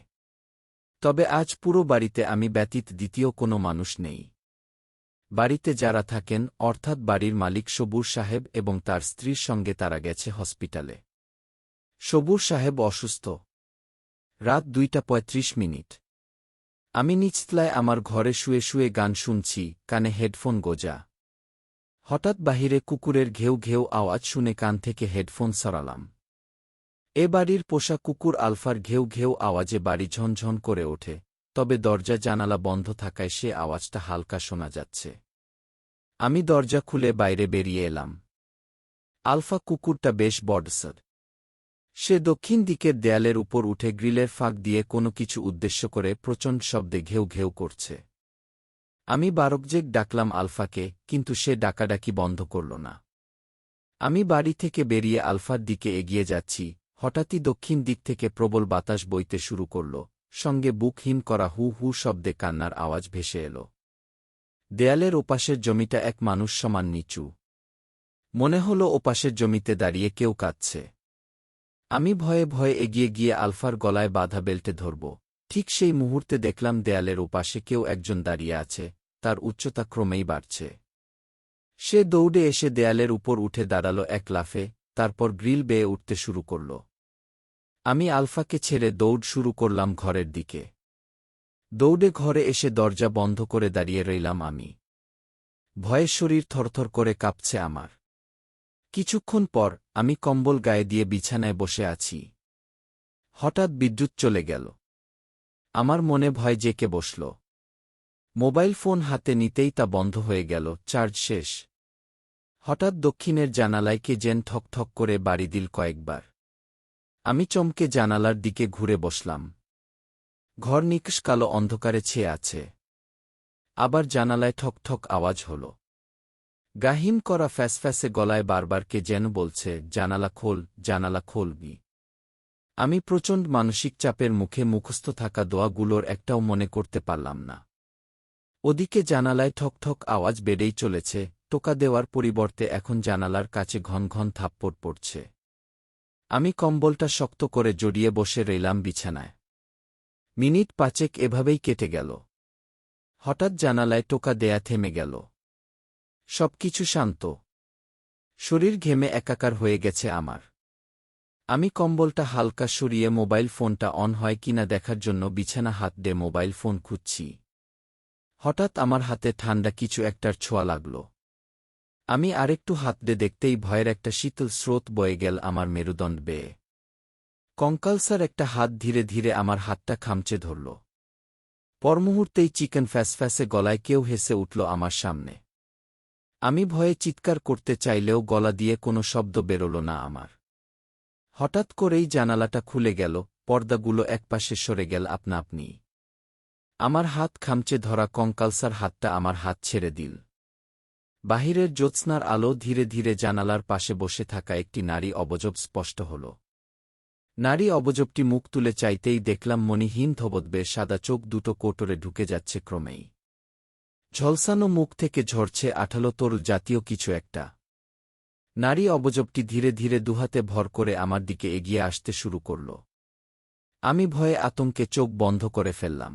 তবে আজ পুরো বাড়িতে আমি ব্যতীত দ্বিতীয় কোনো মানুষ নেই। বাড়িতে যারা থাকেন, অর্থাৎ বাড়ির মালিক সবুর সাহেব এবং তার স্ত্রীর সঙ্গে তারা গেছে হসপিটালে। সবুর সাহেব অসুস্থ। রাত 2:35। আমি নিচতলায় আমার ঘরে শুয়ে শুয়ে গান শুনছি, কানে হেডফোন গোজা। হঠাৎ বাহিরে কুকুরের ঘেউ ঘেউ আওয়াজ শুনে কান থেকে হেডফোন সরালাম। এ বাড়ির পোষা কুকুর আলফার ঘেউ ঘেউ আওয়াজে বাড়ি ঝনঝন করে ওঠে, তবে দরজা জানালা বন্ধ থাকায় সে আওয়াজটা হালকা শোনা যাচ্ছে। আমি দরজা খুলে বাইরে বেরিয়ে এলাম। আলফা কুকুরটা বেশ বড়সড়। সে দক্ষিণ দিকের দেয়ালের উপর উঠে গ্রিলের ফাঁক দিয়ে কোনো কিছু উদ্দেশ্য করে প্রচণ্ড শব্দে ঘেউ ঘেউ করছে। আমি বারকজেক ডাকলাম আলফাকে, কিন্তু সে ডাকাডাকি বন্ধ করল না। আমি বাড়ি থেকে বেরিয়ে আলফার দিকে এগিয়ে যাচ্ছি, হঠাৎই দক্ষিণ দিক থেকে প্রবল বাতাস বইতে শুরু করল, সঙ্গে বুক হিম করা হু হু শব্দে কান্নার আওয়াজ ভেসে এল। দেয়ালের ওপাশের জমিটা এক মানুষ সমান নিচু। মনে হল ওপাশের জমিতে দাঁড়িয়ে কেউ কাঁদছে। আমি ভয়ে ভয়ে এগিয়ে গিয়ে আলফার গলায় বাঁধা বেল্টে ধরব। ঠিক সেই মুহূর্তে দেখলাম দেয়ালের ওপাশে কেউ একজন দাঁড়িয়ে আছে, তার উচ্চতা ক্রমেই বাড়ছে। সে দৌড়ে এসে দেয়ালের উপর উঠে দাঁড়াল এক লাফে, তারপর গ্রিল বেয়ে উঠতে শুরু করল। আমি আলফাকে ছেড়ে দৌড় শুরু করলাম ঘরের দিকে। দৌড়ে ঘরে এসে দরজা বন্ধ করে দাঁড়িয়ে রইলাম আমি। ভয়ে শরীর থরথর করে কাঁপছে আমার। কিছুক্ষণ পর আমি কম্বল গায়ে দিয়ে বিছানায় বসে আছি। হঠাৎ বিদ্যুৎ চলে গেল। আমার মনে ভয় জেঁকে বসল। মোবাইল ফোন হাতে নিতেই তা বন্ধ হয়ে গেল, চার্জ শেষ। হঠাৎ দক্ষিণের জানালায় কে যেন ঠক ঠক করে বাড়ি দিল কয়েকবার। আমি চমকে জানালার দিকে ঘুরে বসলাম। ঘর নিকষ কালো অন্ধকারে ছেয়ে আছে। আবার জানালায় ঠক ঠক আওয়াজ হল। গাহিম করা ফ্যাসফ্যাসে গলায় বারবার কে যেন বলছে, জানালা খোল, জানালা খোলবি। আমি প্রচণ্ড মানসিক চাপের মুখে মুখস্থ থাকা দোয়াগুলোর একটাও মনে করতে পারলাম না। ওদিকে জানালায় ঠক ঠক আওয়াজ বেড়েই চলেছে, টোকা দেওয়ার পরিবর্তে এখন জানালার কাছে ঘন ঘন থাপ্পড় পড়ছে। আমি কম্বলটা শক্ত করে জড়িয়ে বসে রইলাম বিছানায়। মিনিট পাঁচেক এভাবেই কেটে গেল। হঠাৎ জানালায় টোকা দেয়া থেমে গেল। সবকিছু শান্ত। শরীর ঘেমে একাকার হয়ে গেছে আমার। আমি কম্বলটা হালকা সরিয়ে মোবাইল ফোনটা অন হয় কিনা দেখার জন্য বিছানা হাত দিয়ে মোবাইল ফোন খুঁজছি। হঠাৎ আমার হাতে ঠান্ডা কিছু একটার ছোঁয়া লাগল। আমি আরেকটু হাত দিয়ে দেখতেই ভয়ের একটা শীতল স্রোত বয়ে গেল আমার মেরুদণ্ড বেয়ে। কঙ্কালসার একটা হাত ধীরে ধীরে আমার হাতটা খামচে ধরল। পরমুহূর্তেই চিকেন ফ্যাসফ্যাসে গলায় কেউ হেসে উঠল আমার সামনে। আমি ভয়ে চিৎকার করতে চাইলেও গলা দিয়ে কোনো শব্দ বেরোল না আমার। হঠাৎ করেই জানালাটা খুলে গেল, পর্দাগুলো একপাশে সরে গেল আপনা আপনি। আমার হাত খামচে ধরা কঙ্কালসার হাতটা আমার হাত ছেড়ে দিল। বাহিরের জ্যোৎস্নার আলো ধীরে ধীরে জানালার পাশে বসে থাকা একটি নারী অবয়ব স্পষ্ট হল। নারী অবয়বটি মুখ তুলে চাইতেই দেখলাম মণিহীন ধবধবে সাদা চোখ দুটো কোটরে ঢুকে যাচ্ছে ক্রমেই। ঝলসানো মুখ থেকে ঝরছে আঠালো তরল জাতীয় কিছু একটা। নারী অবয়বটি ধীরে ধীরে দুহাতে ভর করে আমার দিকে এগিয়ে আসতে শুরু করল। আমি ভয়ে আতঙ্কে চোখ বন্ধ করে ফেললাম।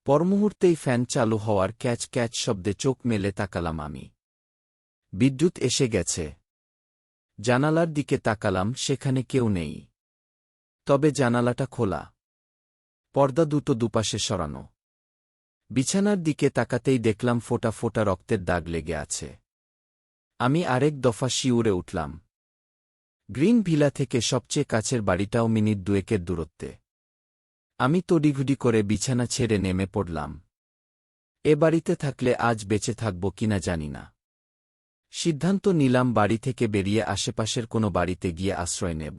পরমুহূর্তেই ফ্যান চালু হওয়ার ক্যাচ ক্যাচ শব্দে চোখ মেলে তাকালাম আমি। বিদ্যুৎ এসে গেছে। জানালার দিকে তাকালাম, সেখানে কেউ নেই। তবে জানালাটা খোলা। পর্দা দুটো দুপাশে সরানো। বিছানার দিকে তাকাতেই দেখলাম ফোঁটা ফোঁটা রক্তের দাগ লেগে আছে। আমি আরেক দফা শিউরে উঠলাম। গ্রিন ভিলা থেকে সবচেয়ে কাছের বাড়িটাও মিনিট দুয়েকের দূরত্বে। আমি তড়িঘড়ি করে বিছানা ছেড়ে নেমে পড়লাম। এ বাড়িতে থাকলে আজ বেঁচে থাকব কিনা জানি না। সিদ্ধান্ত নিলাম বাড়ি থেকে বেরিয়ে আশেপাশের কোনো বাড়িতে গিয়ে আশ্রয় নেব।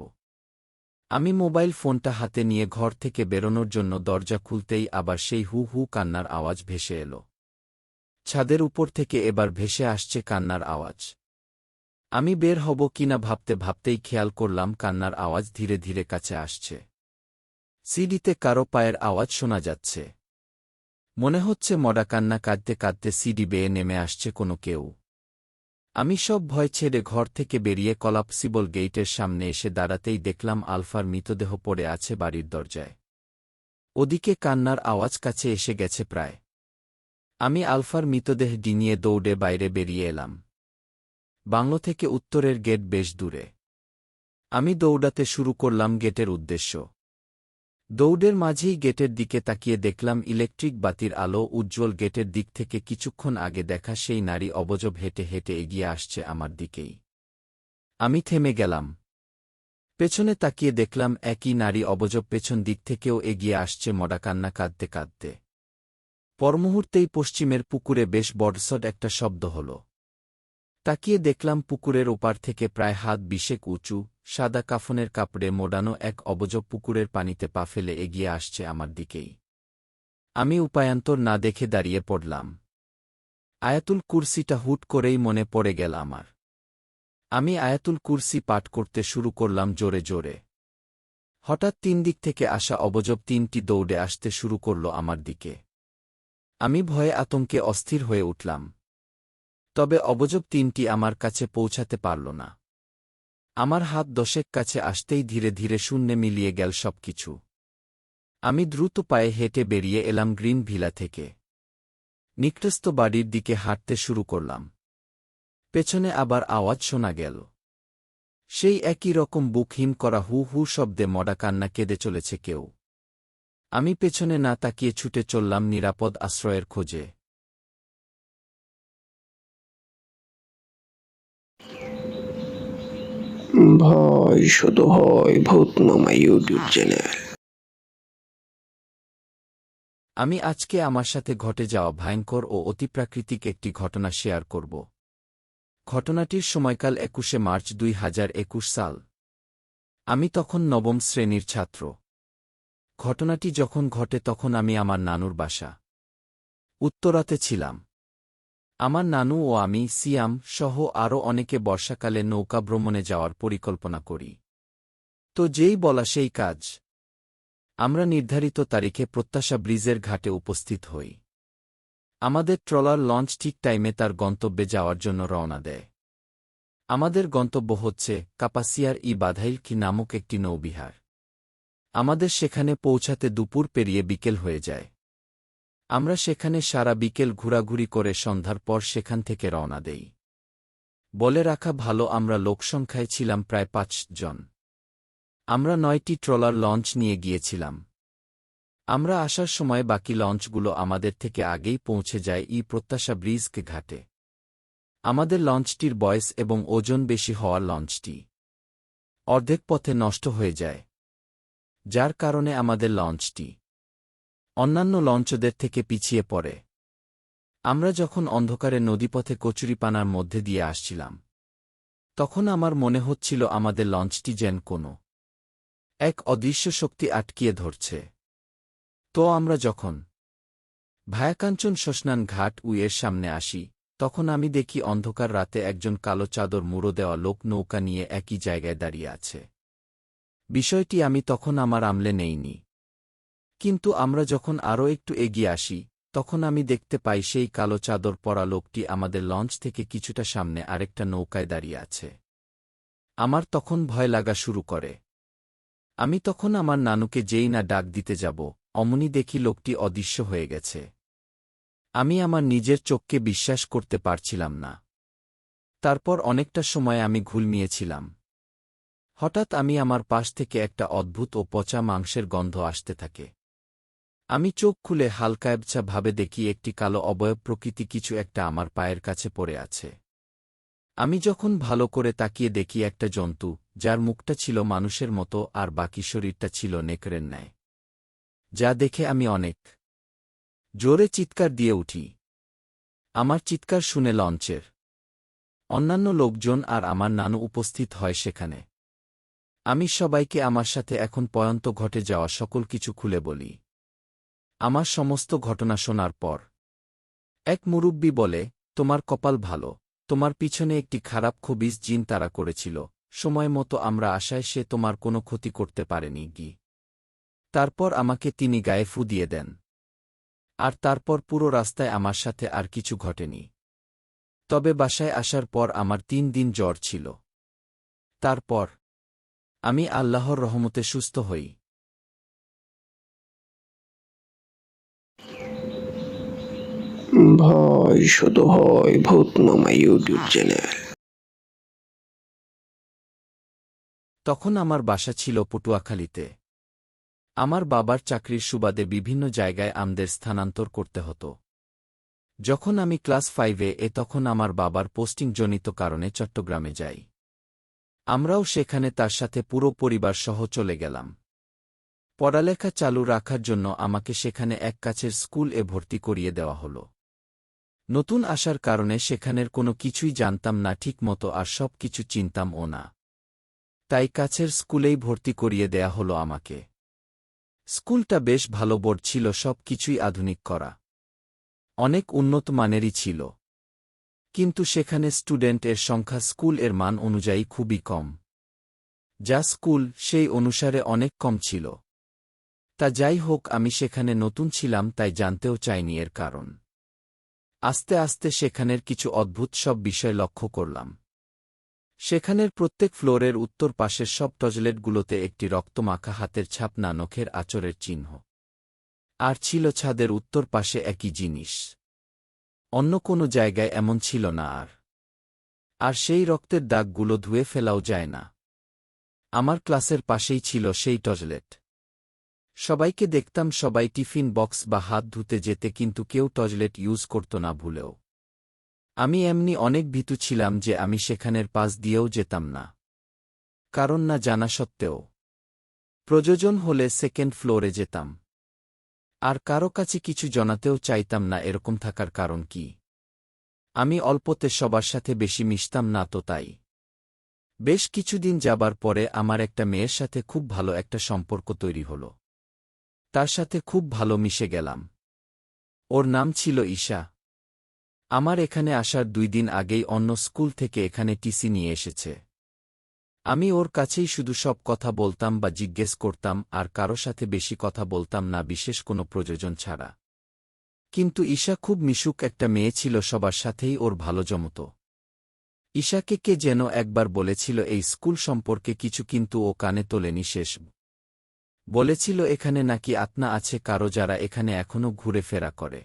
আমি মোবাইল ফোনটা হাতে নিয়ে ঘর থেকে বেরোনোর জন্য দরজা খুলতেই আবার সেই হু হু কান্নার আওয়াজ ভেসে এল। ছাদের উপর থেকে এবার ভেসে আসছে কান্নার আওয়াজ। আমি বের হব কিনা ভাবতে ভাবতেই খেয়াল করলাম কান্নার আওয়াজ ধীরে ধীরে কাছে আসছে। সিডিতে কারো পায়ের আওয়াজ শোনা যাচ্ছে। মনে হচ্ছে মরা কান্না কাঁদতে কাঁদতে সিডি বেয়ে নেমে আসছে কোনো কেউ। আমি সব ভয় ছেড়ে ঘর থেকে বেরিয়ে কলাপসিবল গেইটের সামনে এসে দাঁড়াতেই দেখলাম আলফার মৃতদেহ পড়ে আছে বাড়ির দরজায়। ওদিকে কান্নার আওয়াজ কাছে এসে গেছে প্রায়। আমি আলফার মৃতদেহ ডিঙিয়ে দৌড়ে বাইরে বেরিয়ে এলাম। বাংলো থেকে উত্তরের গেট বেশ দূরে। আমি দৌড়াতে শুরু করলাম গেটের উদ্দেশ্য। দৌড়ের মাঝেই গেটের দিকে তাকিয়ে দেখলাম ইলেকট্রিক বাতির আলো উজ্জ্বল গেটের দিক থেকে কিছুক্ষণ আগে দেখা সেই নারী অবজব হেঁটে হেঁটে এগিয়ে আসছে আমার দিকেই। আমি থেমে গেলাম। পেছনে তাকিয়ে দেখলাম একই নারী অবজব পেছন দিক থেকেও এগিয়ে আসছে মডা কান্না কাঁদতে কাঁদতে। পরমুহূর্তেই পশ্চিমের পুকুরে বেশ বড়সড় একটা শব্দ হল। তাকিয়ে দেখলাম পুকুরের ওপার থেকে প্রায় হাত 20 উঁচু, সাদা কাফনের কাপড়ে মোড়ানো এক অবজব পুকুরের পানিতে পা ফেলে এগিয়ে আসছে আমার দিকেই। আমি উপায়ান্তর না দেখে দাঁড়িয়ে পড়লাম। আয়াতুল কুরসিটা হুট করেই মনে পড়ে গেল আমার। আমি আয়াতুল কুরসি পাঠ করতে শুরু করলাম জোরে জোরে। হঠাৎ 3 দিক থেকে আসা অবজব 3টি দৌড়ে আসতে শুরু করল আমার দিকে। আমি ভয়ে আতঙ্কে অস্থির হয়ে উঠলাম। তবে অবজব 3টি আমার কাছে পৌঁছাতে পারল না। আমার হাত 10 কাছে আসতেই ধীরে ধীরে শূন্যে মিলিয়ে গেল সবকিছু। আমি দ্রুত পায়ে হেঁটে বেরিয়ে এলাম গ্রিন ভিলা থেকে। নিকটস্থ বাড়ির দিকে হাঁটতে শুরু করলাম। পেছনে আবার আওয়াজ শোনা গেল। সেই একই রকম বুক হিম করা হু হু শব্দে মডা কান্না কেঁদে চলেছে কেউ। আমি পেছনে না তাকিয়ে ছুটে চললাম নিরাপদ আশ্রয়ের খোঁজে। ভয় শুধু হয় ভূতনামা ইউটিউব চ্যানেল। আমি আজকে আমার সাথে ঘটে যাওয়া ভয়ঙ্কর ও অতিপ্রাকৃতিক একটি ঘটনা শেয়ার করব। ঘটনাটির সময়কাল 21 মার্চ 2021 সাল। আমি তখন নবম শ্রেণীর ছাত্র। ঘটনাটি যখন ঘটে তখন আমি আমার নানুর বাসা উত্তরাতে ছিলাম। আমার নানু ও আমি সিয়াম সহ আরও অনেকে বর্ষাকালে নৌকা ভ্রমণে যাওয়ার পরিকল্পনা করি। তো যেই বলা সেই কাজ। আমরা নির্ধারিত তারিখে প্রত্যাশা ব্রিজের ঘাটে উপস্থিত হই। আমাদের ট্রলার লঞ্চ ঠিক টাইমে তার গন্তব্যে যাওয়ার জন্য রওনা দেয়। আমাদের গন্তব্য হচ্ছে কাপাসিয়ার বাধাইল কি নামক একটি নৌবিহার। আমাদের সেখানে পৌঁছাতে দুপুর পেরিয়ে বিকেল হয়ে যায়। আমরা সেখানে সারা বিকেল ঘোরাঘুরি করে সন্ধ্যার পর সেখান থেকে রওনা দেই। বলে রাখা ভালো আমরা লোকসংখ্যায় ছিলাম প্রায় 5 জন। আমরা 9টি ট্রলার লঞ্চ নিয়ে গিয়েছিলাম। আমরা আসার সময় বাকি লঞ্চগুলো আমাদের থেকে আগেই পৌঁছে যায় প্রত্যাশা ব্রিজকে ঘাটে। আমাদের লঞ্চটির বয়স এবং ওজন বেশি হওয়ার লঞ্চটি অর্ধেক পথে নষ্ট হয়ে যায়, যার কারণে আমাদের লঞ্চটি অন্যান্য লঞ্চদের থেকে পিছিয়ে পড়ে। আমরা যখন অন্ধকারে নদীপথে কচুরিপানার মধ্যে দিয়ে আসছিলাম, তখন আমার মনে হচ্ছিল আমাদের লঞ্চটি যেন কোনো এক অদৃশ্য শক্তি আটকিয়ে ধরছে। তো আমরা যখন ভায়াকাঞ্চন শ্মশান ঘাট এর সামনে আসি, তখন আমি দেখি অন্ধকার রাতে একজন কালো চাদর মুড়ো দেওয়া লোক নৌকা নিয়ে একই জায়গায় দাঁড়িয়ে আছে। বিষয়টি আমি তখন আমার আমলে নেইনি। কিন্তু আমরা যখন আরও একটু এগিয়ে আসি, তখন আমি দেখতে পাই সেই কালো চাদর পরা লোকটি আমাদের লঞ্চ থেকে কিছুটা সামনে আরেকটা নৌকায় দাঁড়িয়ে আছে। আমার তখন ভয় লাগা শুরু করে। আমি তখন আমার নানুকে যেই না ডাক দিতে যাব, অমনি দেখি লোকটি অদৃশ্য হয়ে গেছে। আমি আমার নিজের চোখকে বিশ্বাস করতে পারছিলাম না। তারপর অনেকটা সময় আমি ঘুলমিয়েছিলাম। হঠাৎ আমি আমার পাশ থেকে একটা অদ্ভুত ও পচা মাংসের গন্ধ আসতে থাকে। আমি চোখ খুলে হালকায়বছা ভাবে দেখি একটি কালো অবয়ব প্রকৃতি কিছু একটা আমার পায়ের কাছে পড়ে আছে। আমি যখন ভালো করে তাকিয়ে দেখি একটা জন্তু, যার মুখটা ছিল মানুষের মতো আর বাকি শরীরটা ছিল নেকড়ের ন্যায়। যা দেখে আমি অনেক জোরে চিৎকার দিয়ে উঠি। আমার চিৎকার শুনে লঞ্চের অন্যান্য লোকজন আর আমার নানু উপস্থিত হয় সেখানে। আমি সবাইকে আমার সাথে এখন পর্যন্ত ঘটে যাওয়া সকল কিছু খুলে বলি। আমার সমস্ত ঘটনা শোনার পর এক মুরুব্বি বলে, তোমার কপাল ভালো, তোমার পিছনে একটি খারাপ খবিস জিন তারা করেছিল, সময় মতো আমরা আশায় সে তোমার কোনো ক্ষতি করতে পারেনি গি। তারপর আমাকে তিনি গায়ে ফু দিয়ে দেন। আর তারপর পুরো রাস্তায় আমার সাথে আর কিছু ঘটেনি। তবে বাসায় আসার পর আমার 3 দিন জ্বর ছিল। তারপর আমি আল্লাহর রহমতে সুস্থ হই। ভয় শুধু হয় ভূতনামা ইউটিউব চ্যানেল। তখন আমার বাসা ছিল পটুয়াখালীতে। আমার বাবার চাকরির সুবাদে বিভিন্ন জায়গায় আমাদের স্থানান্তর করতে হতো। যখন আমি ক্লাস 5-এ তখন আমার বাবার পোস্টিংজনিত কারণে চট্টগ্রামে যাই। আমরাও সেখানে তার সাথে পুরো পরিবার সহ চলে গেলাম। পড়ালেখা চালু রাখার জন্য আমাকে সেখানে এক কাছের স্কুলে ভর্তি করিয়ে দেওয়া হল। নতুন আসার কারণে সেখানের কোনো কিছুই জানতাম না ঠিকমতো আর সব কিছু চিনতামও না। তাই কাছের স্কুলেই ভর্তি করিয়ে দেয়া হল আমাকে। স্কুলটা বেশ ভালো, বোর্ড ছিল, সব কিছুই আধুনিক করা, অনেক উন্নত মানেরই ছিল। কিন্তু সেখানে স্টুডেন্টের সংখ্যা স্কুল এর মান অনুযায়ী খুবই কম। যা স্কুল সেই অনুসারে অনেক কম ছিল। তা যাই হোক, আমি সেখানে নতুন ছিলাম তাই জানতেও চাইনি এর কারণ। আস্তে আস্তে সেখানের কিছু অদ্ভুত সব বিষয় লক্ষ্য করলাম। সেখানের প্রত্যেক ফ্লোরের উত্তর পাশের সব টয়লেটগুলোতে একটি রক্তমাখা হাতের ছাপ না নখের আঁচড়ের চিহ্ন। আর ছিল ছাদের উত্তর পাশে একই জিনিস। অন্য কোনো জায়গায় এমন ছিল না। আর সেই রক্তের দাগগুলো ধুয়ে ফেলাও যায় না। আমার ক্লাসের পাশেই ছিল সেই টয়লেট। সবাইকে দেখতাম সবাই টিফিন বক্স বা হাত ধুতে যেতে, কিন্তু কেউ টয়লেট ইউজ করত না ভুলেও। আমি এমনি অনেক ভীতু ছিলাম যে আমি সেখানের পাশ দিয়েও যেতাম না, কারণ না জানা সত্ত্বেও প্রয়োজন হলে সেকেন্ড ফ্লোরে যেতাম। আর কারো কাছে কিছু জানাতেও চাইতাম না। এরকম থাকার কারণ কি? আমি অল্পতে সবার সাথে বেশি মিশতাম না, তো তাই। বেশ কিছুদিন যাবার পরে আমার একটা মেয়ের সাথে খুব ভালো একটা সম্পর্ক তৈরি হল। তার সাথে খুব ভালো মিশে গেলাম। ওর নাম ছিল ঈশা। আমার এখানে আসার 2 দিন আগেই অন্য স্কুল থেকে এখানে টিসি নিয়ে এসেছে। আমি ওর কাছেই শুধু সব কথা বলতাম বা জিজ্ঞেস করতাম, আর কারো সাথে বেশি কথা বলতাম না বিশেষ কোনো প্রয়োজন ছাড়া। কিন্তু ঈশা খুব মিশুক একটা মেয়ে ছিল, সবার সাথেই ওর ভালো জমত। ঈশাকে কে যেন একবার বলেছিল এই স্কুল সম্পর্কে কিছু, কিন্তু ও কানে তোলেনি। শেষ বলেছিল এখানে নাকি আত্মা আছে কারো, যারা এখানে এখনও ঘুরে ফেরা করে।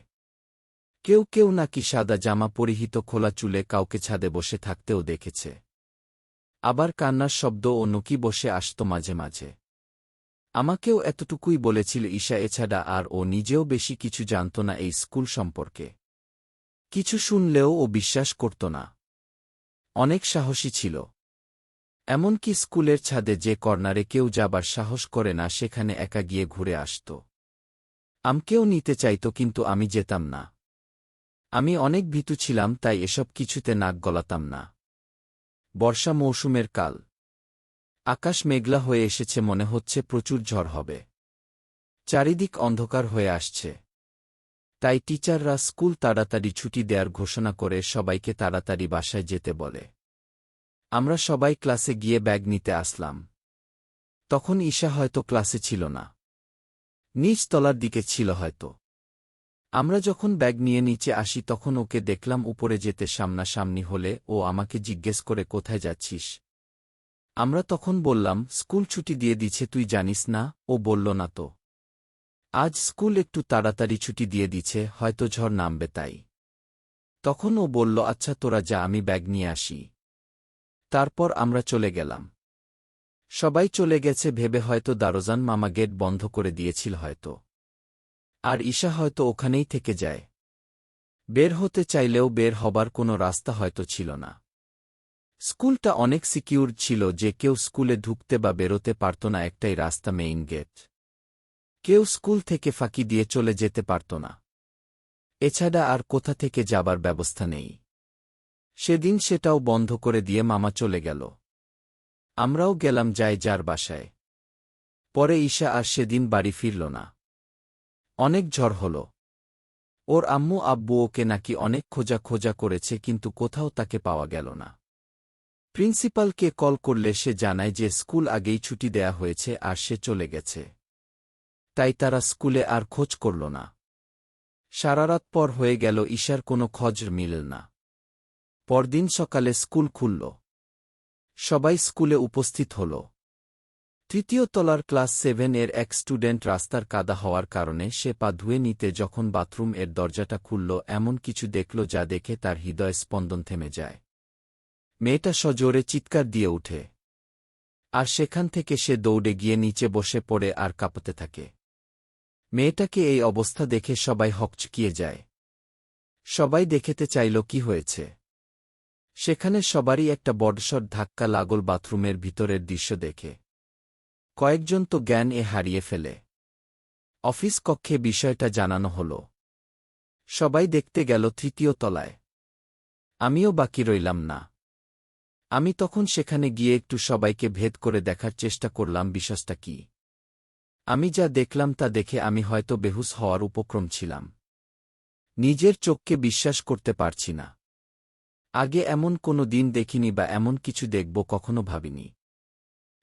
কেউ কেউ নাকি সাদা জামা পরিহিত খোলা চুলে কাউকে ছাদে বসে থাকতেও দেখেছে। আবার কান্নার শব্দ ও নকি বসে আসত মাঝে মাঝে। আমাকেও এতটুকুই বলেছিল ঈশা, এছাড়া আর ও নিজেও বেশি কিছু জানত না এই স্কুল সম্পর্কে। কিছু শুনলেও ও বিশ্বাস করত না। অনেক সাহসী ছিল। এমনকি স্কুলের ছাদে যে কর্নারে কেউ যাবার সাহস করে না, সেখানে একা গিয়ে ঘুরে আসত। আমাকেও নিতে চাইত, কিন্তু আমি যেতাম না। আমি অনেক ভীতু ছিলাম, তাই এসব কিছুতে নাক গলাতাম না। বর্ষা মৌসুমের কাল। আকাশ মেঘলা হয়ে এসেছে, মনে হচ্ছে প্রচুর ঝড় হবে। চারিদিক অন্ধকার হয়ে আসছে। তাই টিচাররা স্কুল তাড়াতাড়ি ছুটি দেওয়ার ঘোষণা করে সবাইকে তাড়াতাড়ি বাসায় যেতে বলে। আমরা সবাই ক্লাসে গিয়ে ব্যাগ নিতে আসলাম। তখন ঈশা হয়তো ক্লাসে ছিল না, নিচ তলার দিকে ছিল হয়তো। আমরা যখন ব্যাগ নিয়ে নিচে আসি তখন ওকে দেখলাম উপরে যেতে সামনাসামনি হলে ও আমাকে জিজ্ঞেস করে কোথায় যাচ্ছিস। আমরা তখন বললাম স্কুল ছুটি দিয়ে দিচ্ছে, তুই জানিস না? ও বলল না তো। আজ স্কুল একটু তাড়াতাড়ি ছুটি দিয়ে দিচ্ছে, হয়তো ঝড় নামবে তাই। তখন ও বলল আচ্ছা তোরা যা, আমি ব্যাগ নিয়ে আসি। তারপর আমরা চলে গেলাম। সবাই চলে গেছে ভেবে হয়তো দারোজান মামা গেট বন্ধ করে দিয়েছিল হয়তো। আর ঈশা হয়তো ওখানেই থেকে যায়। বের হতে চাইলেও বের হবার কোনো রাস্তা হয়তো ছিল না। স্কুলটা অনেক সিকিউর ছিল যে কেউ স্কুলে ঢুকতে বা বেরোতে পারত না, একটাই রাস্তা, মেইন গেট। কেউ স্কুল থেকে ফাঁকি দিয়ে চলে যেতে পারত না। এছাড়া আর কোথা থেকে যাবার ব্যবস্থা নেই। সেদিন সেটাও বন্ধ করে দিয়ে মামা চলে গেল। আমরাও গেলাম যাই যার বাসায়। পরে ঈশা আর সেদিন বাড়ি ফিরল না। অনেক ঝড় হল। ওর আম্মু আব্বু ওকে নাকি অনেক খোঁজা করেছে, কিন্তু কোথাও তাকে পাওয়া গেল না। প্রিন্সিপালকে কল করলে সে জানায় যে স্কুল আগেই ছুটি দেয়া হয়েছে আর সে চলে গেছে। তাই তারা স্কুলে আর খোঁজ করল না। সারারাত পর হয়ে গেল, ঈশার কোনো খোঁজ মিলল না। পরদিন সকালে স্কুল খুলল। সবাই স্কুলে উপস্থিত হল। তৃতীয় তলার ক্লাস 7-এর এক স্টুডেন্ট রাস্তার কাদা হওয়ার কারণে সে পা ধুয়ে নিতে যখন বাথরুম এর দরজাটা খুলল, এমন কিছু দেখল যা দেখে তার হৃদয় স্পন্দন থেমে যায়। মেয়েটা সজোরে চিৎকার দিয়ে উঠে। আর সেখান থেকে সে দৌড়ে গিয়ে নিচে বসে পড়ে আর কাঁপতে থাকে। মেয়েটাকে এই অবস্থা দেখে সবাই হকচকিয়ে যায়। সবাই দেখতে চাইল কি হয়েছে। সেখানে সবারই একটা বড়সড় ধাক্কা লাগল বাথরুমের ভিতরের দৃশ্য দেখে। কয়েকজন তো জ্ঞান হারিয়ে ফেলে। অফিস কক্ষে বিষয়টা জানানো হল। সবাই দেখতে গেল তৃতীয় তলায়। আমিও বাকি রইলাম না। আমি তখন সেখানে গিয়ে একটু সবাইকে ভেদ করে দেখার চেষ্টা করলাম বিষয়টা কি। আমি যা দেখলাম তা দেখে আমি হয়তো বেহুশ হওয়ার উপক্রম ছিলাম। নিজের চোখকে বিশ্বাস করতে পারছি না। আগে এমন কোনো দিন দেখিনি বা এমন কিছু দেখব কখনো ভাবিনি।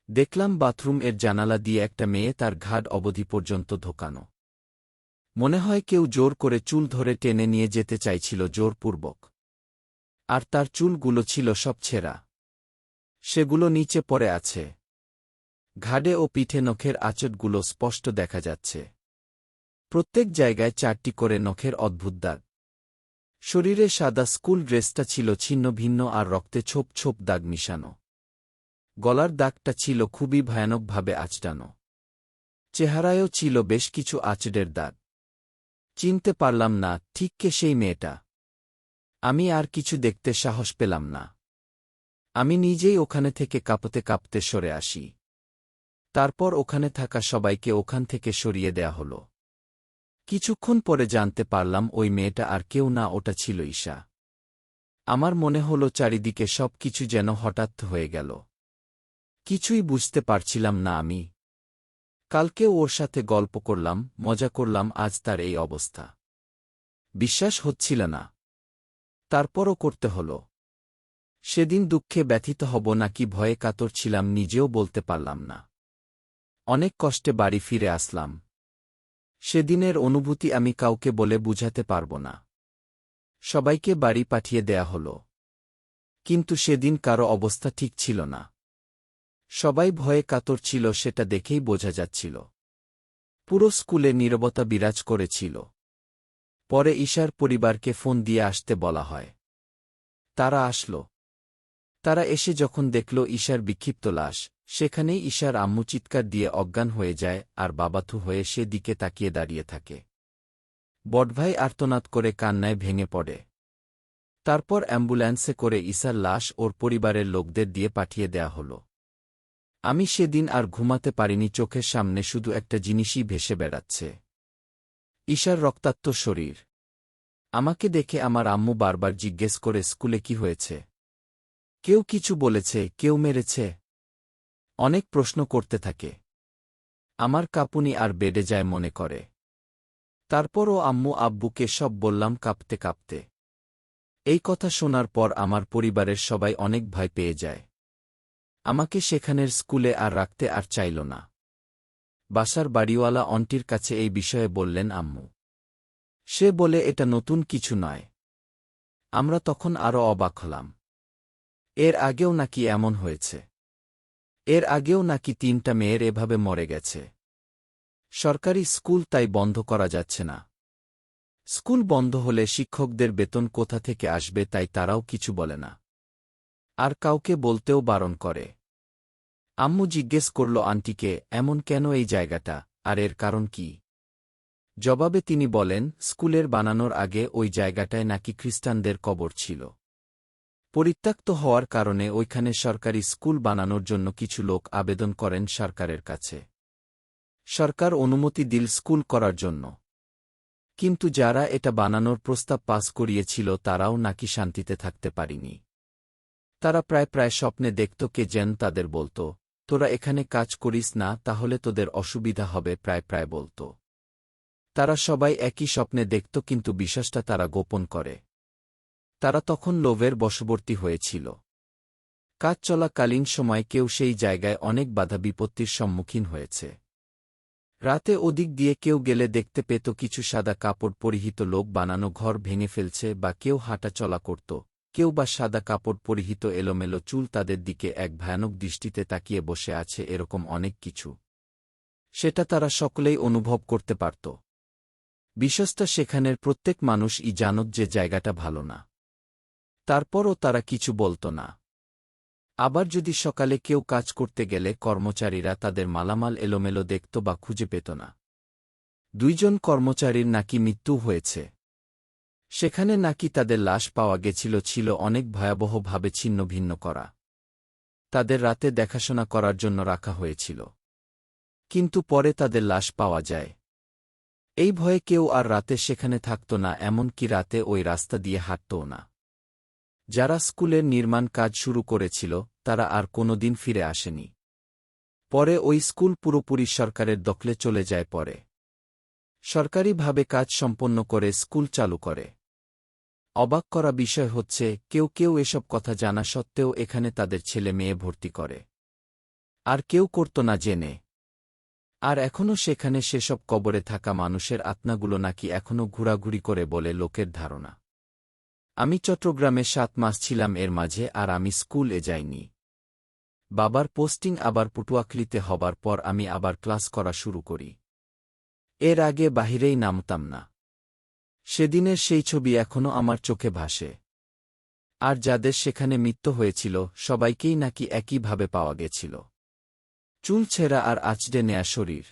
দেখলাম বাথরুম এর জানালা দিয়ে একটা মেয়ে তার ঘাড় অবধি পর্যন্ত ঢোকানো। মনে হয় কেউ জোর করে চুল ধরে টেনে নিয়ে যেতে চাইছিল জোরপূর্বক। আর তার চুলগুলো ছিল সব ছেঁড়া। সেগুলো নিচে পড়ে আছে। ঘাড়ে ও পিঠে নখের আঁচড়গুলো স্পষ্ট দেখা যাচ্ছে। প্রত্যেক জায়গায় 4টি করে নখের অদ্ভুত দাগ। শরীরে সাদা স্কুল ড্রেসটা ছিল ছিন্ন ভিন্ন আর রক্তে ছোপ ছোপ দাগ মিশানো। গলার দাগটা ছিল খুবই ভয়ানকভাবে আঁচড়ানো। চেহারায়ও ছিল বেশ কিছু আঁচড়ের দাগ। চিনতে পারলাম না ঠিক কে সেই মেয়েটা। আমি আর কিছু দেখতে সাহস পেলাম না। আমি নিজেই ওখানে থেকে কাঁপতে কাঁপতে সরে আসি। তারপর ওখানে থাকা সবাইকে ওখান থেকে সরিয়ে দেয়া হল। কিছুক্ষণ পরে জানতে পারলাম ওই মেয়েটা আর কেউ না, ওটা ছিল ঈশা। আমার মনে হল চারিদিকে সব কিছু যেন হঠাৎ হয়ে গেল। কিছুই বুঝতে পারছিলাম না আমি। কালকেও ওর সাথে গল্প করলাম, মজা করলাম, আজ তার এই অবস্থা। বিশ্বাস হচ্ছিল না। তারপরও করতে হল। সেদিন দুঃখে ব্যথিত হব নাকি ভয়ে কাতর ছিলাম নিজেও বলতে পারলাম না। অনেক কষ্টে বাড়ি ফিরে আসলাম। সেদিনের অনুভূতি আমি কাউকে বলে বুঝাতে পারব না। সবাইকে বাড়ি পাঠিয়ে দেয়া হল। কিন্তু সেদিন কারো অবস্থা ঠিক ছিল না। সবাই ভয়ে কাতর ছিল, সেটা দেখেই বোঝা যাচ্ছিল। পুরো স্কুলে নীরবতা বিরাজ করেছিল। পরে ঈশার পরিবারকে ফোন দিয়ে আসতে বলা হয়। তারা আসল। তারা এসে যখন দেখল ঈশার বিক্ষিপ্ত লাশ, সেখানেই ঈশার আম্মু চিৎকার দিয়ে অজ্ঞান হয়ে যায় আর বাবাথু হয়ে সে দিকে তাকিয়ে দাঁড়িয়ে থাকে। বড়ভাই আর্তনাদ করে কান্নায় ভেঙে পড়ে। তারপর অ্যাম্বুল্যান্সে করে ঈশার লাশ ওর পরিবারের লোকদের দিয়ে পাঠিয়ে দেয়া হল। আমি সেদিন আর ঘুমাতে পারিনি, চোখের সামনে শুধু একটা জিনিসই ভেসে বেড়াচ্ছে। ঈশার রক্তাক্ত শরীর। আমাকে দেখে আমার আম্মু বারবার জিজ্ঞেস করে স্কুলে কি হয়েছে। কেউ কিছু বলেছে, কেউ মেরেছে। অনেক প্রশ্ন করতে থাকে। আমার কাঁপুনি আর বেড়ে যায় মনে করে। তারপরও আম্মু আব্বুকে সব বললাম কাঁপতে কাঁপতে। এই কথা শোনার পর আমার পরিবারের সবাই অনেক ভয় পেয়ে যায়। আমাকে সেখানের স্কুলে আর রাখতে আর চাইল না। বাসার বাড়িওয়ালা অন্টির কাছে এই বিষয়ে বললেন আম্মু। সে বলে এটা নতুন কিছু নয়। আমরা তখন আরও অবাক হলাম। এর আগেও নাকি এমন হয়েছে। এর আগেও নাকি 3টা মেয়ের এভাবে মরে গেছে। সরকারি স্কুল তাই বন্ধ করা যাচ্ছে না। স্কুল বন্ধ হলে শিক্ষকদের বেতন কোথা থেকে আসবে তাই তারাও কিছু বলে না। আর কাউকে বলতেও বারণ করে। আম্মু জিজ্ঞেস করল আন্টিকে, এমন কেন এই জায়গাটা, আর এর কারণ কি? জবাবে তিনি বলেন, স্কুলের বানানোর আগে ওই জায়গাটায় নাকি খ্রিস্টানদের কবর ছিল। পরিত্যক্ত হওয়ার কারণে ওইখানে সরকারি স্কুল বানানোর জন্য কিছু লোক আবেদন করেন সরকারের কাছে। সরকার অনুমতি দিল স্কুল করার জন্য। কিন্তু যারা এটা বানানোর প্রস্তাব পাস করিয়েছিল তারাও নাকি শান্তিতে থাকতে পারেনি। তারা প্রায় স্বপ্নে দেখত কে যেন তাদের বলত, তোরা এখানে কাজ করিস না, তাহলে তোদের অসুবিধা হবে, প্রায় বলত। তারা সবাই একই স্বপ্নে দেখত, কিন্তু বিশ্বাসটা তারা গোপন করে। তারা তখন লোভের বশবর্তী হয়েছিল। কাজ চলাকালীন সময় কেউ সেই জায়গায় অনেক বাধা বিপত্তির সম্মুখীন হয়েছে। রাতে ওদিক দিয়ে কেউ গেলে দেখতে পেত কিছু সাদা কাপড় পরিহিত লোক বানানো ঘর ভেঙে ফেলছে, বা কেউ হাঁটা চলা করত, কেউ বা সাদা কাপড় পরিহিত এলোমেলো চুল তাদের দিকে এক ভয়ানক দৃষ্টিতে তাকিয়ে বসে আছে, এরকম অনেক কিছু। সেটা তারা সকলেই অনুভব করতে পারত। বিশ্বস্ত সেখানের প্রত্যেক মানুষই জানত যে জায়গাটা ভালো না। তারপরও তারা কিছু বলত না। আবার যদি সকালে কেউ কাজ করতে গেলে কর্মচারীরা তাদের মালামাল এলোমেলো দেখত বা খুঁজে পেত না। 2 জন কর্মচারীর নাকি মৃত্যু হয়েছে। সেখানে নাকি তাদের লাশ পাওয়া গেছিল ছিল অনেক ভয়াবহভাবে ছিন্নভিন্ন করা। তাদের রাতে দেখাশোনা করার জন্য রাখা হয়েছিল। কিন্তু পরে তাদের লাশ পাওয়া যায়। এই ভয়ে কেউ আর রাতে সেখানে থাকত না, এমনকি রাতে ওই রাস্তা দিয়ে হাঁটতও না। যারা স্কুলের নির্মাণ কাজ শুরু করেছিল তারা আর কোনোদিন ফিরে আসেনি। পরে ওই স্কুল পুরোপুরি সরকারের দখলে চলে যায়। পরে সরকারিভাবে কাজ সম্পন্ন করে স্কুল চালু করে। অবাক করা বিষয় হচ্ছে কেউ কেউ এসব কথা জানা সত্ত্বেও এখানে তাদের ছেলে মেয়ে ভর্তি করে, আর কেউ করত না জেনে। আর এখনও সেখানে সেসব কবরে থাকা মানুষের আত্মাগুলো নাকি এখনও ঘোরাঘুরি করে বলে লোকের ধারণা। আমি চট্টগ্রামে 7 মাস ছিলাম এর মাঝে, আর আমি স্কুলে যাইনি। বাবার পোস্টিং আবার পটুয়াখালীতে হবার পর আমি আবার ক্লাস করা শুরু করি। এর আগে বাহিরেই নামতাম না। সেদিনের সেই ছবি এখনও আমার চোখে ভাসে। আর যাদের সেখানে মৃত্যু হয়েছিল সবাইকেই নাকি একইভাবে পাওয়া গেছিল, চুল ছেঁড়া আর আঁচড়ে নেয়া শরীর।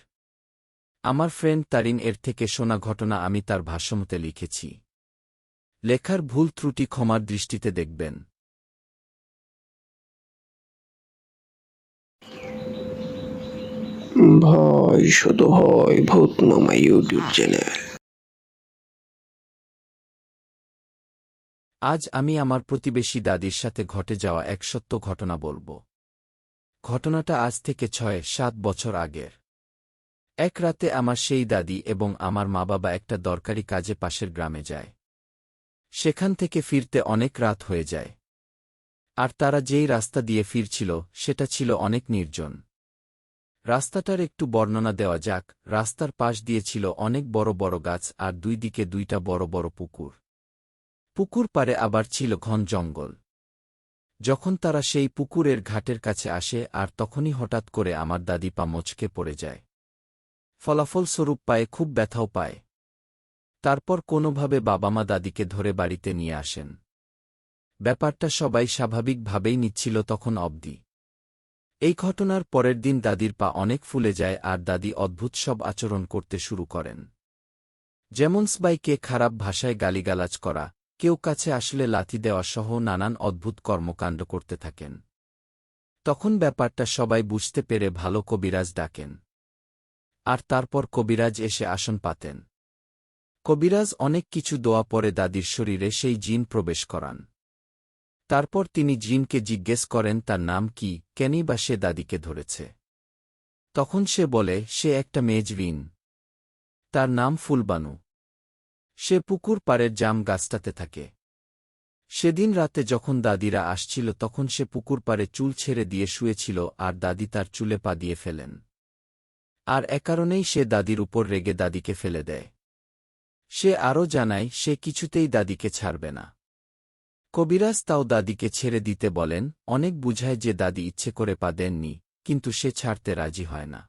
আমার ফ্রেন্ড তারিন এর থেকে শোনা ঘটনা আমি তার ভাষ্যমতে লিখেছি। লেখার ভুল ত্রুটি ক্ষমার দৃষ্টিতে দেখবেন। ভয় শুধু হয় ভূতনামা ইউটিউব চ্যানেল। আজ আমি আমার প্রতিবেশী দাদির সাথে ঘটে যাওয়া এক সত্য ঘটনা বলবো। ঘটনাটা আজ থেকে 6-7 বছর আগের। এক রাতে আমার সেই দাদি এবং আমার মা বাবা একটা দরকারি কাজে পাশের গ্রামে যায়। সেখান থেকে ফিরতে অনেক রাত হয়ে যায়। আর তারা যেই রাস্তা দিয়ে ফিরছিল সেটা ছিল অনেক নির্জন। রাস্তাটার একটু বর্ণনা দেওয়া যাক। রাস্তার পাশ দিয়ে ছিল অনেক বড় বড় গাছ আর 2 দিকে 2টা বড় বড় পুকুর। পুকুর পাড়ে আবার ছিল ঘন জঙ্গল। যখন তারা সেই পুকুরের ঘাটের কাছে আসে আর তখনই হঠাৎ করে আমার দাদি পা মচকে পড়ে যায়। ফলাফলস্বরূপ পায়ে খুব ব্যথাও পায়। তারপর কোনোভাবে বাবা মা দাদিকে ধরে বাড়িতে নিয়ে আসেন। ব্যাপারটা সবাই স্বাভাবিকভাবেই নিচ্ছিল তখন অবধি। এই ঘটনার পরের দিন দাদির পা অনেক ফুলে যায় আর দাদি অদ্ভুত সব আচরণ করতে শুরু করেন। যেমন সবাইকে খারাপ ভাষায় গালিগালাজ করা, কেউ কাছে আসলে লাথি দেওয়া সহ নানান অদ্ভুত কর্মকাণ্ড করতে থাকেন। তখন ব্যাপারটা সবাই বুঝতে পেরে ভালো কবিরাজ ডাকেন। আর তারপর কবিরাজ এসে আসন পাতেন। কবিরাজ অনেক কিছু দোয়া পরে দাদির শরীরে সেই জিন প্রবেশ করান। তারপর তিনি জিনকে জিজ্ঞেস করেন তার নাম কি, কেনই বা সে দাদিকে ধরেছে। তখন সে বলে সে একটা মেজবিন। তার নাম ফুলবানু। সে পুকুর পাড়ের জাম গাছটাতে থাকে। সেদিন রাতে যখন দাদিরা আসছিল তখন সে পুকুর পাড়ে চুল ছেড়ে দিয়ে শুয়েছিল আর দাদি তার চুলে পা দিয়ে ফেলেন। আর কারণেই সে দাদির উপর রেগে দাদিকে ফেলে দেয়। সে আরও জানায় সে কিছুতেই দাদিকে ছাড়বে না। কবিরাজ তাও দাদিকে ছেড়ে দিতে বলেন, অনেক বুঝায় যে দাদি ইচ্ছে করে পা দেননি, কিন্তু সে ছাড়তে রাজি হয় না।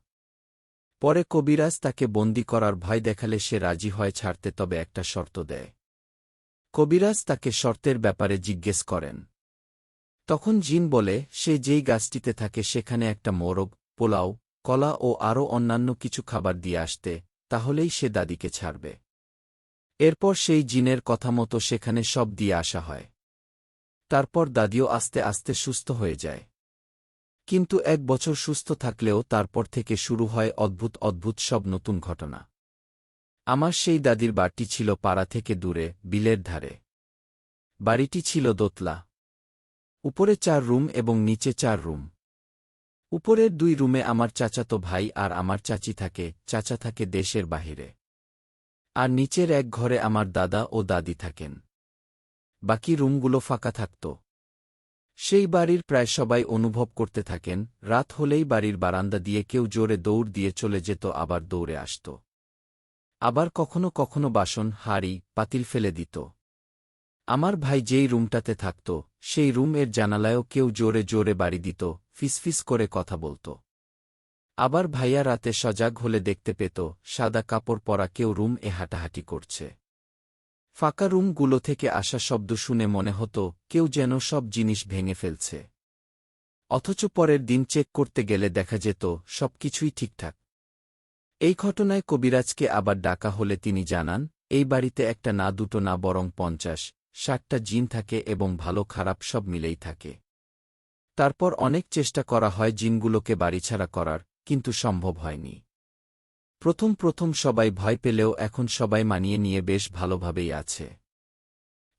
পরে কবিরাজ তাকে বন্দি করার ভয় দেখালে সে রাজি হয় ছাড়তে, তবে একটা শর্ত দেয়। কবিরাজ তাকে শর্তের ব্যাপারে জিজ্ঞেস করেন। তখন জিন বলে সে যেই গাছটিতে থাকে সেখানে একটা মোরগ, পোলাও, কলা ও আরও অন্যান্য কিছু খাবার দিয়ে আসতে, তাহলেই সে দাদিকে ছাড়বে। এরপর সেই জিনের কথা মতো সেখানে সব দিয়ে আসা হয়। তারপর দাদিও আস্তে আস্তে সুস্থ হয়ে যায়। কিন্তু 1 বছর সুস্থ থাকলেও তারপর থেকে শুরু হয় অদ্ভুত অদ্ভুত সব নতুন ঘটনা। আমার সেই দাদির বাড়িটি ছিল পাড়া থেকে দূরে, বিলের ধারে। বাড়িটি ছিল দোতলা। উপরে 4 রুম এবং নিচে 4 রুম। উপরের 2 রুমে আমার চাচাতো ভাই আর আমার চাচি থাকে, চাচা থাকে দেশের বাহিরে। আর নিচের এক ঘরে আমার দাদা ও দাদি থাকেন। বাকি রুমগুলো ফাঁকা থাকত। সেই বাড়ির প্রায় সবাই অনুভব করতে থাকেন, রাত হলেই বাড়ির বারান্দা দিয়ে কেউ জোরে দৌড় দিয়ে চলে যেত, আবার দৌড়ে আসত। আবার কখনো কখনো বাসন, হাঁড়ি, পাতিল ফেলে দিত। আমার ভাই যেই রুমটাতে থাকত সেই রুমের জানালায়ও কেউ জোরে জোরে বাড়ি দিত, ফিসফিস করে কথা বলত। আবার ভাইয়া রাতে সজাগ হলে দেখতে পেত সাদা কাপড় পরা কেউ রুমে হাঁটাহাঁটি করছে। ফাঁকা রুমগুলো থেকে আসা শব্দ শুনে মনে হতো কেউ যেন সব জিনিস ভেঙে ফেলছে। অথচ পরের দিন চেক করতে গেলে দেখা যেত সবকিছুই ঠিকঠাক। এই ঘটনায় কবিরাজকে আবার ডাকা হলে তিনি জানান, এই বাড়িতে একটা না দুটো না বরং ৫০-৬০টা জিন থাকে এবং ভালো খারাপ সব মিলেই থাকে। তারপর অনেক চেষ্টা করা হয় জিনগুলোকে বাড়িছাড়া করার, কিন্তু সম্ভব হয়নি। প্রথম প্রথম সবাই ভয় পেলেও এখন সবাই মানিয়ে নিয়ে বেশ ভালোভাবেই আছে।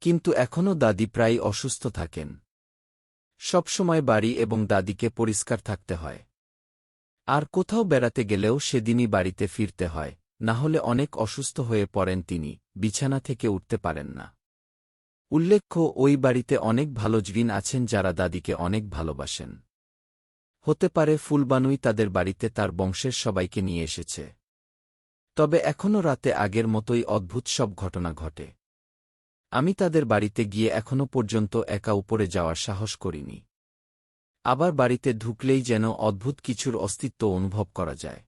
কিন্তু এখনও দাদি প্রায় অসুস্থ থাকেন। সবসময় বাড়ি এবং দাদিকে পরিষ্কার থাকতে হয়। আর কোথাও বেড়াতে গেলেও সেদিনই বাড়িতে ফিরতে হয়, না হলে অনেক অসুস্থ হয়ে পড়েন তিনি, বিছানা থেকে উঠতে পারেন না। উল্লেখ্য, ওই বাড়িতে অনেক ভালো জিন আছেন যারা দাদিকে অনেক ভালোবাসেন। হতে পারে ফুলবানুই তাদের বাড়িতে তার বংশের সবাইকে নিয়ে এসেছে। তবে এখনও রাতে আগের মতোই অদ্ভুত সব ঘটনা ঘটে। আমি তাদের বাড়িতে গিয়ে এখনও পর্যন্ত একা উপরে যাওয়ার সাহস করিনি। আবার বাড়িতে ঢুকলেই যেন অদ্ভুত কিছুর অস্তিত্ব অনুভব করা যায়।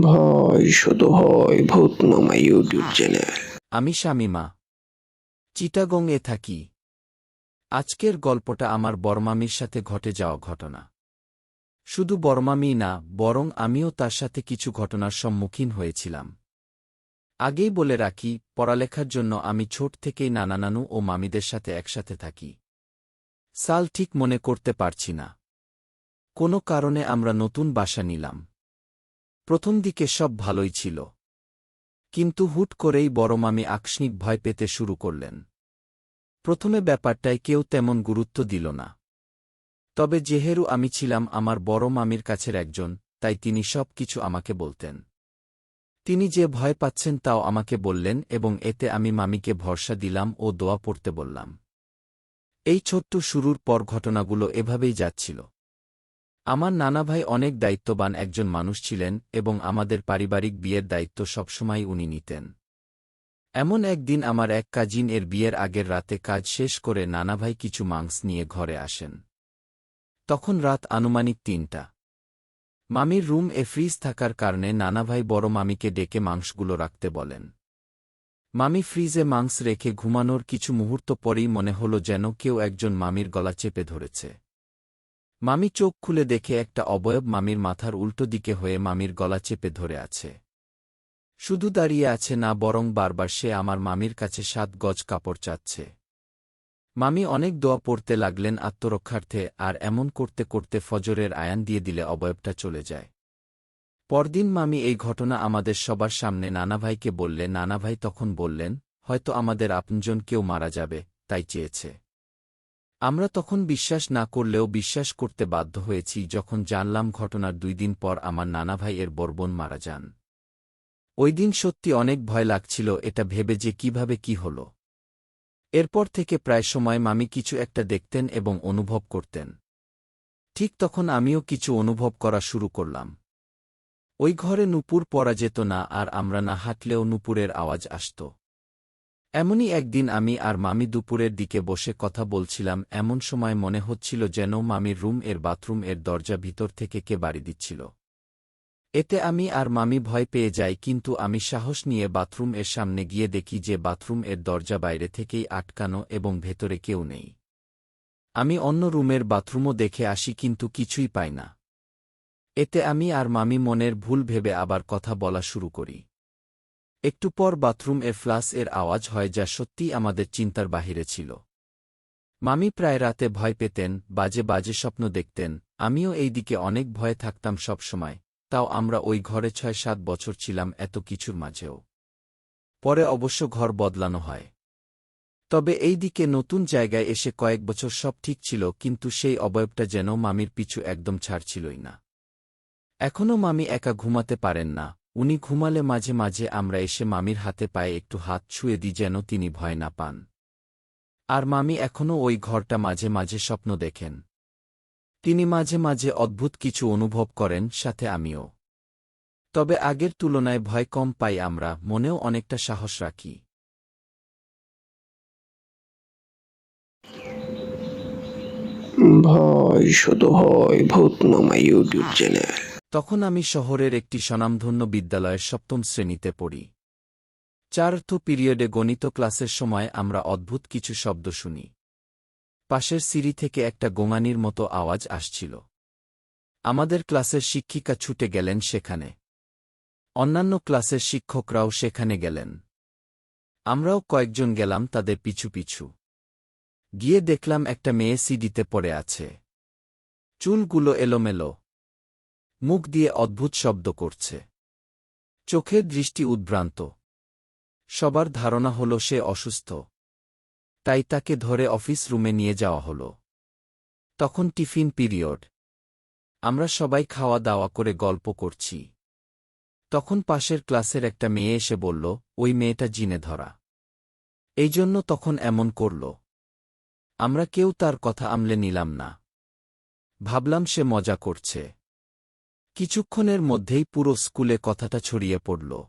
ভয় শুধু হয় ভূতনামা ইউটিউব চ্যানেল। আমি শামিমা, চিটাগংয়ে থাকি। আজকের গল্পটা আমার বড়মামির সাথে ঘটে যাওয়া ঘটনা। শুধু বড়মামি না, বরং আমিও তার সাথে কিছু ঘটনার সম্মুখীন হয়েছিলাম। আগেই বলে রাখি, পড়ালেখার জন্য আমি ছোট থেকেই নানা নানু ও মামিদের সাথে একসাথে থাকি। সাল ঠিক মনে করতে পারছি না। কোনো কারণে আমরা নতুন বাসা নিলাম। প্রথম দিকে সব ভালোই ছিল। কিন্তু হুট করেই বড়মামি আকস্মিক ভয় পেতে শুরু করলেন। প্রথমে ব্যাপারটায় কেউ তেমন গুরুত্ব দিল না। তবে যেহেতু আমি ছিলাম আমার বড় মামির কাছের একজন, তাই তিনি সব কিছু আমাকে বলতেন। তিনি যে ভয় পাচ্ছেন তাও আমাকে বললেন এবং এতে আমি মামিকে ভরসা দিলাম ও দোয়া পড়তে বললাম। এই ছোট্ট শুরুর পর ঘটনাগুলো এভাবেই যাচ্ছিল। আমার নানা ভাই অনেক দায়িত্ববান একজন মানুষ ছিলেন এবং আমাদের পারিবারিক বিয়ের দায়িত্ব সবসময় উনি নিতেন। এমন একদিন আমার এক কাজিন এর বিয়ের আগের রাতে কাজ শেষ করে নানা ভাই কিছু মাংস নিয়ে ঘরে আসেন। তখন রাত আনুমানিক ৩টা। মামির রুম এ ফ্রিজ থাকার কারণে নানাভাই বড় মামিকে ডেকে মাংসগুলো রাখতে বলেন। মামি ফ্রিজে মাংস রেখে ঘুমানোর কিছু মুহূর্ত পরেই মনে হল যেন কেউ একজন মামির গলা চেপে ধরেছে। মামি চোখ খুলে দেখে একটা অবয়ব মামির মাথার উল্টো দিকে হয়ে মামির গলা চেপে ধরে আছে। শুধু দাঁড়িয়ে আছে না, বরং বারবার সে আমার মামির কাছে ৭ গজ কাপড় চাচ্ছে। মামি অনেক দোয়া পড়তে লাগলেন আত্মরক্ষার্থে, আর এমন করতে করতে ফজরের আয়ান দিয়ে দিলে অবয়বটা চলে যায়। পরদিন মামি এই ঘটনা আমাদের সবার সামনে নানাভাইকে বললে নানাভাই তখন বললেন, হয়তো আমাদের আপনজন কেউ মারা যাবে, তাই চেয়েছে। আমরা তখন বিশ্বাস না করলেও বিশ্বাস করতে বাধ্য হয়েছি যখন জানলাম ঘটনার ২ দিন পর আমার নানাভাই এর বড়বোন মারা যান। ওই দিন সত্যি অনেক ভয় লাগছিল এটা ভেবে যে কিভাবে কি হল। এরপর থেকে প্রায় সময় মামি কিছু একটা দেখতেন এবং অনুভব করতেন। ঠিক তখন আমিও কিছু অনুভব করা শুরু করলাম। ওই ঘরে নূপুর পরা যেত না, আর আমরা না হাঁটলেও নূপুরের আওয়াজ আসত। এমনই একদিন আমি আর মামি দুপুরের দিকে বসে কথা বলছিলাম, এমন সময় মনে হচ্ছিল যেন মামির রুম এর বাথরুম এর দরজা ভিতর থেকে কে বাড়ি দিচ্ছিল। এতে আমি আর মামি ভয় পেয়ে যাই, কিন্তু আমি সাহস নিয়ে বাথরুম এর সামনে গিয়ে দেখি যে বাথরুম এর দরজা বাইরে থেকেই আটকানো এবং ভেতরে কেউ নেই। আমি অন্য রুমের বাথরুমও দেখে আসি, কিন্তু কিছুই পাই না। এতে আমি আর মামি মনের ভুল ভেবে আবার কথা বলা শুরু করি। একটু পর বাথরুম এর ফ্লাশ এর আওয়াজ হয়, যা সত্যিই আমাদের চিন্তার বাহিরে ছিল। মামি প্রায় রাতে ভয় পেতেন, বাজে বাজে স্বপ্ন দেখতেন। আমিও এই দিকে অনেক ভয়ে থাকতাম সব সময়। তাও আমরা ওই ঘরে ৬-৭ বছর ছিলাম, এত কিছুর মাঝেও। পরে অবশ্য ঘর বদলানো হয়। তবে এই দিকে নতুন জায়গায় এসে কয়েক বছর সব ঠিক ছিল, কিন্তু সেই অবয়বটা যেন মামির পিছু একদম ছাড়ছিলই না। এখনও মামি একা ঘুমাতে পারেন না। উনি ঘুমালে মাঝে মাঝে আমরা এসে মামির হাতে পায়ে একটু হাত ছুঁয়ে দিই যেন তিনি ভয় না পান। আর মামি এখনও ওই ঘরটা মাঝে মাঝে স্বপ্ন দেখেন। তিনি মাঝে মাঝে অদ্ভুত কিছু অনুভব করেন, সাথে আমিও। তবে আগের তুলনায় ভয় কম পাই আমরা, মনেও অনেকটা সাহস রাখি। ভয় শুধু হয় ভূতনামা ইউটিউব চ্যানেল। তখন আমি শহরের একটি স্বনামধন্য বিদ্যালয়ের ৭ম শ্রেণীতে পড়ি। চতুর্থ পিরিয়ডে গণিত ক্লাসের সময় আমরা অদ্ভুত কিছু শব্দ শুনি। পাশের সিঁড়ি থেকে একটা গোঙানির মতো আওয়াজ আসছিল। আমাদের ক্লাসের শিক্ষিকা ছুটে গেলেন সেখানে। অন্যান্য ক্লাসের শিক্ষকরাও সেখানে গেলেন। আমরাও কয়েকজন গেলাম তাদের পিছু পিছু। গিয়ে দেখলাম একটা মেয়ে সিঁড়িতে পড়ে আছে। চুলগুলো এলোমেলো, মুখ দিয়ে অদ্ভুত শব্দ করছে, চোখের দৃষ্টি উদ্ভ্রান্ত। সবার ধারণা হল সে অসুস্থ। তাই তাকে ধরে অফিস রুমে নিয়ে যাওয়া হল। তখন টিফিন পিরিয়ড। আমরা সবাই খাওয়া দাওয়া করে গল্প করছি। তখন পাশের ক্লাসের একটা মেয়ে এসে বলল, ওই মেয়েটা জিনে ধরা, এই জন্য তখন এমন করল। আমরা কেউ তার কথা আমলে নিলাম না। ভাবলাম সে মজা করছে। কিছুক্ষণের মধ্যেই পুরো স্কুলে কথাটা ছড়িয়ে পড়ল।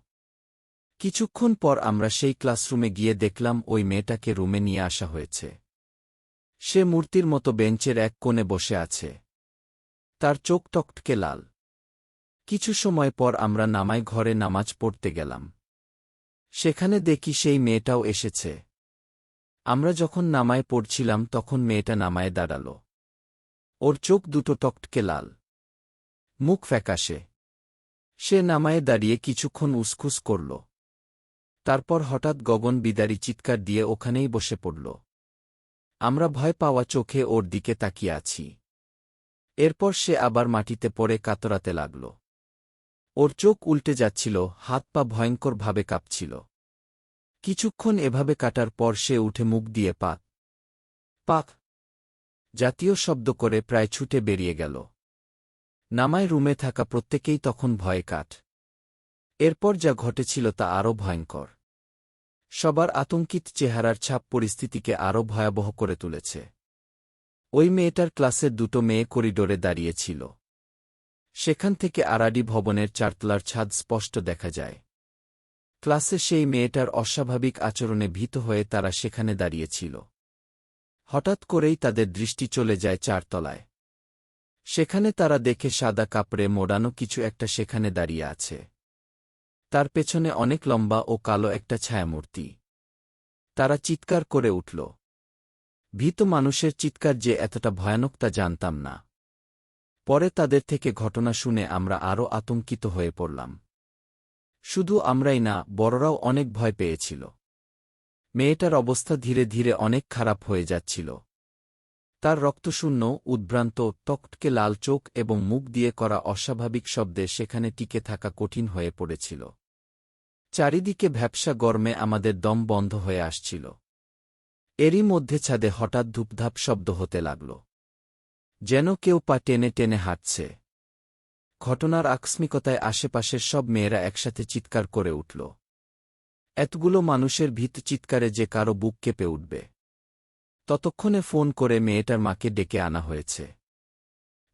কিছুক্ষণ পর আমরা সেই ক্লাসরুমে গিয়ে দেখলাম ওই মেয়েটাকে রুমে নিয়ে আসা হয়েছে। সে মূর্তির মতো বেঞ্চের এক কোণে বসে আছে। তার চোখ টকটকে লাল। কিছু সময় পর আমরা নামায় ঘরে নামাজ পড়তে গেলাম। সেখানে দেখি সেই মেয়েটাও এসেছে। আমরা যখন নামায় পড়ছিলাম তখন মেয়েটা নামায় দাঁড়াল। ওর চোখ দুটো টকটকে লাল, মুখ ফ্যাকাশে। সে নামায়ে দাঁড়িয়ে কিছুক্ষণ উসখুস করল। তারপর হঠাৎ গগন বিদারী চিৎকার দিয়ে ওখানেই বসে পড়ল। আমরা ভয় পাওয়া চোখে ওর দিকে তাকিয়ে আছি। এরপর সে আবার মাটিতে পড়ে কাতরাতে লাগল। ওর চোখ উল্টে যাচ্ছিল, হাত পা ভয়ঙ্করভাবে কাঁপছিল। কিছুক্ষণ এভাবে কাটার পর সে উঠে মুখ দিয়ে পাক পাক জাতীয় শব্দ করে প্রায় ছুটে বেরিয়ে গেল। নামায় রুমে থাকা প্রত্যেকেই তখন ভয়ে কাঠ। এরপর যা ঘটেছিল তা আরও ভয়ঙ্কর। সবার আতঙ্কিত চেহারার ছাপ পরিস্থিতিকে আরও ভয়াবহ করে তুলেছে। ওই মেয়েটার ক্লাসের দুটো মেয়ে করিডোরে দাঁড়িয়েছিল। সেখান থেকে আরাডি ভবনের চারতলার ছাদ স্পষ্ট দেখা যায়। ক্লাসে সেই মেয়েটার অস্বাভাবিক আচরণে ভীত হয়ে তারা সেখানে দাঁড়িয়েছিল। হঠাৎ করেই তাদের দৃষ্টি চলে যায় চারতলায়। সেখানে তারা দেখে সাদা কাপড়ে মোড়ানো কিছু একটা সেখানে দাঁড়িয়ে আছে। তার পেছনে অনেক লম্বা ও কালো একটা ছায়ামূর্তি। তারা চিৎকার করে উঠল। ভীত মানুষের চিৎকার যে এতটা ভয়ানক তা জানতাম না। পরে তাদের থেকে ঘটনা শুনে আমরা আরও আতঙ্কিত হয়ে পড়লাম। শুধু আমরাই না, বড়রাও অনেক ভয় পেয়েছিল। মেয়েটার অবস্থা ধীরে ধীরে অনেক খারাপ হয়ে যাচ্ছিল। তার রক্তশূন্য, উদ্ভ্রান্ত, টকটকে লাল চোখ এবং মুখ দিয়ে করা অস্বাভাবিক শব্দে সেখানে টিকে থাকা কঠিন হয়ে পড়েছিল। চারিদিকে ভ্যাপসা গরমে আমাদের দম বন্ধ হয়ে আসছিল। এরই মধ্যে ছাদে হঠাৎ ধূপধাপ শব্দ হতে লাগল, যেন কেউ পা টেনে টেনে হাঁটছে। ঘটনার আকস্মিকতায় আশেপাশের সব মেয়েরা একসাথে চিৎকার করে উঠল। এতগুলো মানুষের ভীত চিৎকারে যে কারো বুক কেঁপে উঠবে। ততক্ষণে ফোন করে মেয়েটার মাকে ডেকে আনা হয়েছে।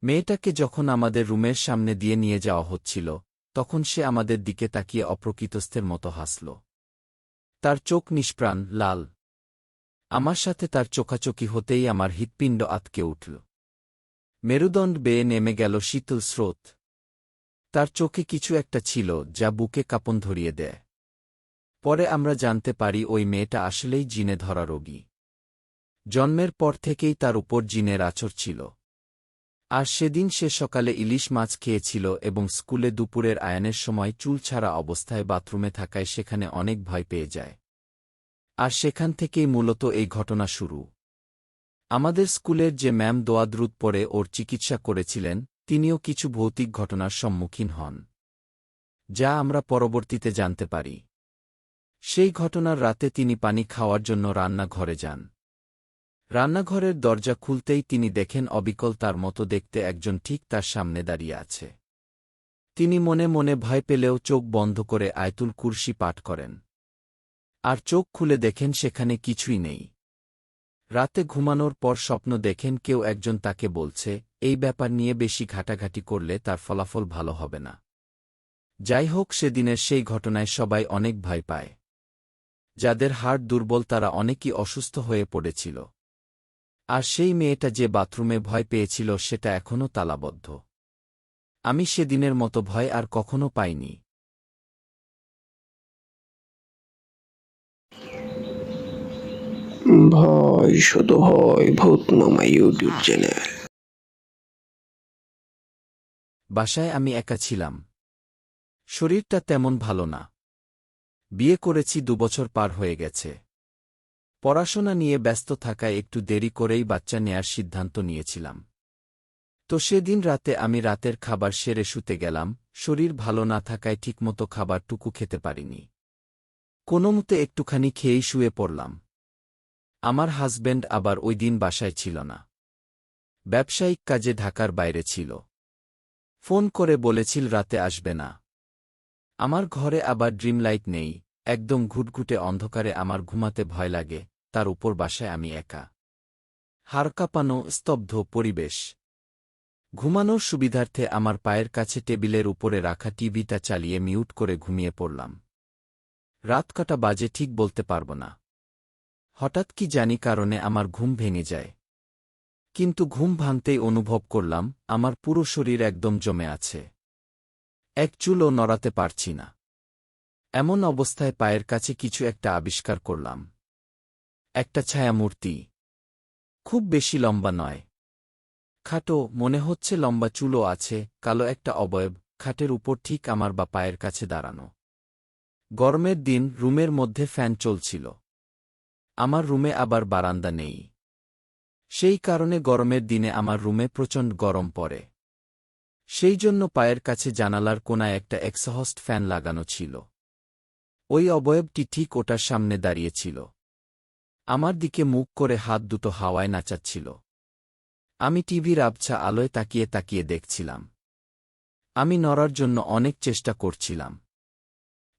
মেয়েটাকে যখন আমাদের রুমের সামনে দিয়ে নিয়ে যাওয়া হচ্ছিল, তখন সে আমাদের দিকে তাকিয়ে অপ্রকৃতস্থের মতো হাসল। তার চোখ নিষ্প্রাণ, লাল। আমার সাথে তার চোখাচোখি হতেই আমার হৃৎপিণ্ড আঁতকে উঠল। মেরুদণ্ড বেয়ে নেমে গেল শীতল স্রোত। তার চোখে কিছু একটা ছিল যা বুকে কাঁপন ধরিয়ে দেয়। পরে আমরা জানতে পারি ওই মেয়েটা আসলেই জিনে ধরা রোগী। জন্মের পর থেকেই তার উপর জিনের আছর ছিল। আর সেদিন সে সকালে ইলিশ মাছ খেয়েছিল এবং স্কুলে দুপুরের আয়ানের সময় চুল ছাড়া অবস্থায় বাথরুমে থাকায় সেখানে অনেক ভয় পেয়ে যায়। আর সেখান থেকেই মূলত এই ঘটনা শুরু। আমাদের স্কুলের যে ম্যাম দোয়াদরুদ পড়ে ওর চিকিৎসা করেছিলেন, তিনিও কিছু ভৌতিক ঘটনার সম্মুখীন হন, যা আমরা পরবর্তীতে জানতে পারি। সেই ঘটনার রাতে তিনি পানি খাওয়ার জন্য রান্নাঘরে যান। রান্নাঘরের দরজা খুলতেই তিনি দেখেন অবিকল তার মতো দেখতে একজন ঠিক তার সামনে দাঁড়িয়ে আছে। তিনি মনে মনে ভয় পেলেও চোখ বন্ধ করে আয়াতুল কুরসি পাঠ করেন। আর চোখ খুলে দেখেন সেখানে কিছুই নেই। রাতে ঘুমানোর পর স্বপ্ন দেখেন কেউ একজন তাকে বলছে, এই ব্যাপার নিয়ে বেশি ঘাটাঘাটি করলে তার ফলাফল ভালো হবে না। যাই হোক, সেদিনের সেই ঘটনায় সবাই অনেক ভয় পায়। যাদের হাড় দুর্বল তারা অনেকই অসুস্থ হয়ে পড়েছিল। আর সেই মেয়েটা যে বাথরুমে ভয় পেয়েছিল সেটা এখনও তালাবদ্ধ। আমি সেদিনের মতো ভয় আর কখনো পাইনি। ভয় শুধু হয় ভূতনামা ইউটিউব চ্যানেল। বাসায় আমি একা ছিলাম। শরীরটা তেমন ভালো না। বিয়ে করেছি 2 বছর পার হয়ে গেছে। পড়াশোনা নিয়ে ব্যস্ত থাকায় একটু দেরি করেই বাচ্চা নেয়ার সিদ্ধান্ত নিয়েছিলাম। তো সেদিন রাতে আমি রাতের খাবার সেরে শুতে গেলাম, শরীর ভালো না থাকায় ঠিকমতো খাবারটুকু খেতে পারিনি। কোনোমতে একটুখানি খেয়েই শুয়ে পড়লাম। আমার হাজব্যান্ড আবার ওই দিন বাসায় ছিল না। ব্যবসায়িক কাজে ঢাকার বাইরে ছিল। ফোন করে বলেছিল রাতে আসবে না। আমার ঘরে আবার ড্রিম লাইট নেই, একদম ঘুটঘুটে অন্ধকারে আমার ঘুমাতে ভয় লাগে, তার উপর বাসায় আমি একা। হাড় কাঁপানো স্তব্ধ পরিবেশ। ঘুমানোর সুবিধার্থে আমার পায়ের কাছে টেবিলের উপরে রাখা টিভিটা চালিয়ে মিউট করে ঘুমিয়ে পড়লাম। রাত কটা বাজে ঠিক বলতে পারব না। হঠাৎ কি জানি কারণে আমার ঘুম ভেঙে যায়। কিন্তু ঘুম ভাঙতেই অনুভব করলাম আমার পুরো শরীর একদম জমে আছে। এক চুলও নড়াতে পারছি না। এমন অবস্থায় পায়ের কাছে কিছু একটা আবিষ্কার করলাম। একটা ছায়ামূর্তি। খুব বেশি লম্বা নয়। খাটো, মনে হচ্ছে লম্বা চুলও আছে, কালো একটা অবয়ব, খাটের উপর ঠিক আমার বা পায়ের কাছে দাঁড়ানো। গরমের দিন, রুমের মধ্যে ফ্যান চলছিল। আমার রুমে আবার বারান্দা নেই। সেই কারণে গরমের দিনে আমার রুমে প্রচণ্ড গরম পড়ে। সেই জন্য পায়ের কাছে জানালার কোণায় একটা এক্সহস্ট ফ্যান লাগানো ছিল। ওই অবয়বটি ঠিক ওটার সামনে দাঁড়িয়েছিল। আমার দিকে মুখ করে হাত দুটো হাওয়ায় নাচাচ্ছিল। আমি টিভির আবছা আলোয় তাকিয়ে তাকিয়ে দেখছিলাম। আমি নড়ার জন্য অনেক চেষ্টা করছিলাম।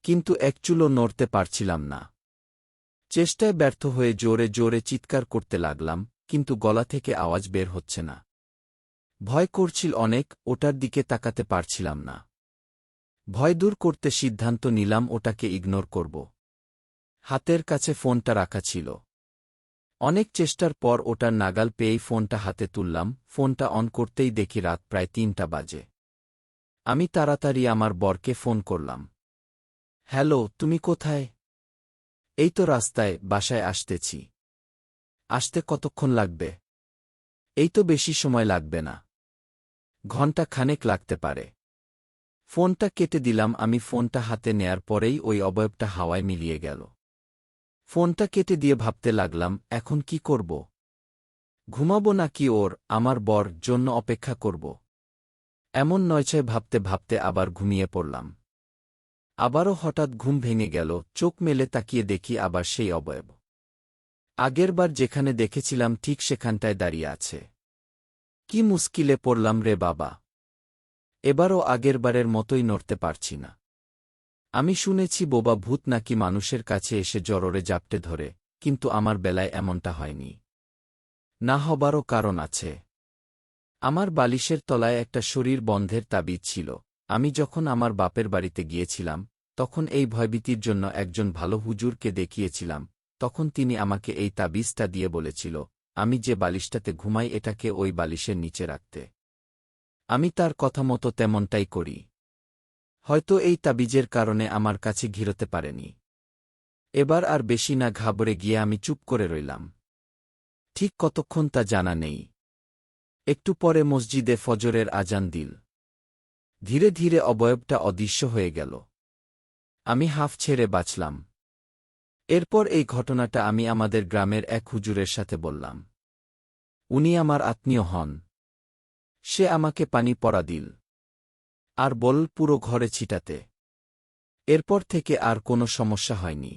কিন্তু এক চুলও নড়তে পারছিলাম না। চেষ্টায় ব্যর্থ হয়ে জোরে জোরে চিৎকার করতে লাগলাম, কিন্তু গলা থেকে আওয়াজ বের হচ্ছে না। ভয় করছিল অনেক, ওটার দিকে তাকাতে পারছিলাম না। ভয় দূর করতে সিদ্ধান্ত নিলাম ওটাকে ইগনোর করব। হাতের কাছে ফোনটা রাখা ছিল। অনেক চেষ্টার পর ওটার নাগাল পেয়েই ফোনটা হাতে তুললাম। ফোনটা অন করতেই দেখি রাত প্রায় 3টা বাজে। আমি তাড়াতাড়ি আমার বরকে ফোন করলাম। হ্যালো, তুমি কোথায়? এই তো রাস্তায়, বাসায় আসতেছি। আসতে কতক্ষণ লাগবে? এই তো বেশি সময় লাগবে না। ঘণ্টা খানেক লাগতে পারে। ফোনটা কেটে দিলাম। আমি ফোনটা হাতে নেয়ার পরেই ওই অবয়বটা হাওয়ায় মিলিয়ে গেল। ফোনটা কেটে দিয়ে ভাবতে লাগলাম, এখন কি করব? ঘুমাবো নাকি আমার বর জন্য অপেক্ষা করব? এমন নয়ছয় ভাবতে ভাবতে আবার ঘুমিয়ে পড়লাম। আবারও হঠাৎ ঘুম ভেঙে গেল, চোখ মেলে তাকিয়ে দেখি আবার সেই অবয়ব। আগেরবার যেখানে দেখেছিলাম ঠিক সেখানটায় দাঁড়িয়ে আছে। কি মুশকিলে পড়লাম রে বাবা! এবারও আগেরবারের মতোই নড়তে পারছি না। আমি শুনেছি বোবা ভূত নাকি মানুষের কাছে এসে জড়রে জাপটে ধরে, কিন্তু আমার বেলায় এমনটা হয়নি। না হবারও কারণ আছে। আমার বালিশের তলায় একটা শরীর বন্ধের তাবিজ ছিল। আমি যখন আমার বাপের বাড়িতে গিয়েছিলাম, তখন এই ভয়ভীতির জন্য একজন ভালো হুজুরকে দেখিয়েছিলাম। তখন তিনি আমাকে এই তাবিজটা দিয়ে বলেছিল, আমি যে বালিশটাতে ঘুমাই এটাকে ওই বালিশের নিচে রাখতে। আমি তার কথা মতো তেমনটাই করি। হয়তো এই তাবিজের কারণে আমার কাছে ঘিরতে পারেনি। এবার আর বেশি না ঘাবড়ে গিয়ে আমি চুপ করে রইলাম। ঠিক কতক্ষণ তা জানা নেই। একটু পরে মসজিদে ফজরের আজান দিল। ধীরে ধীরে অবয়বটা অদৃশ্য হয়ে গেল। আমি হাঁফ ছেড়ে বাঁচলাম। এরপর এই ঘটনাটা আমি আমাদের গ্রামের এক হুজুরের সাথে বললাম। উনি আমার আত্মীয় হন। সে আমাকে পানি পড়া দিল। আর বল পুরো ঘরে ছিটাতে। এরপর থেকে আর কোনো সমস্যা হয়নি।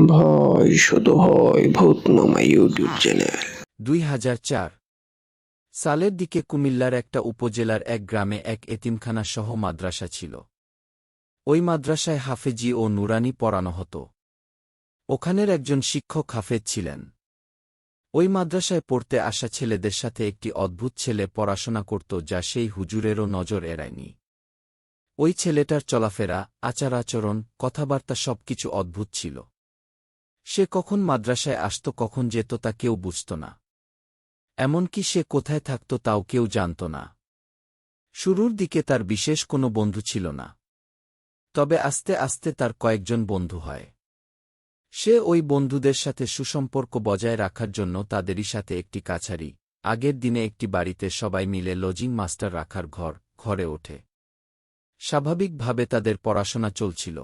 ভয় শুধু হয় ভূতনামা ইউটিউব চ্যানেল। 2004 সালের দিকে কুমিল্লার একটা উপজেলার এক গ্রামে এক এতিমখানা সহ মাদ্রাসা ছিল। ওই মাদ্রাসায় হাফেজি ও নুরানি পড়ানো হতো। ওখানের একজন শিক্ষক হাফেজ ছিলেন। ওই মাদ্রাসায় পড়তে আসা ছেলেদের সাথে একটি অদ্ভুত ছেলে পড়াশোনা করত যা সেই হুজুরেরও নজর এড়ায়নি। ওই ছেলেটার চলাফেরা, আচার-আচরণ, কথাবার্তা সবকিছু অদ্ভুত ছিল। সে কখন মাদ্রাসায় আসত কখন যেত তা কেউ বুঝত না। এমনকি সে কোথায় থাকত তাও কেউ জানত না। শুরুর দিকে তার বিশেষ কোনো বন্ধু ছিল না। তবে আস্তে আস্তে তার কয়েকজন বন্ধু হয়। সে ওই বন্ধুদের সাথে সুসম্পর্ক বজায় রাখার জন্য তাদেরই সাথে একটি কাছারি, আগের দিনে একটি বাড়িতে সবাই মিলে লজিং মাস্টার রাখার ঘরে ওঠে। স্বাভাবিকভাবে তাদের পড়াশোনা চলছিল।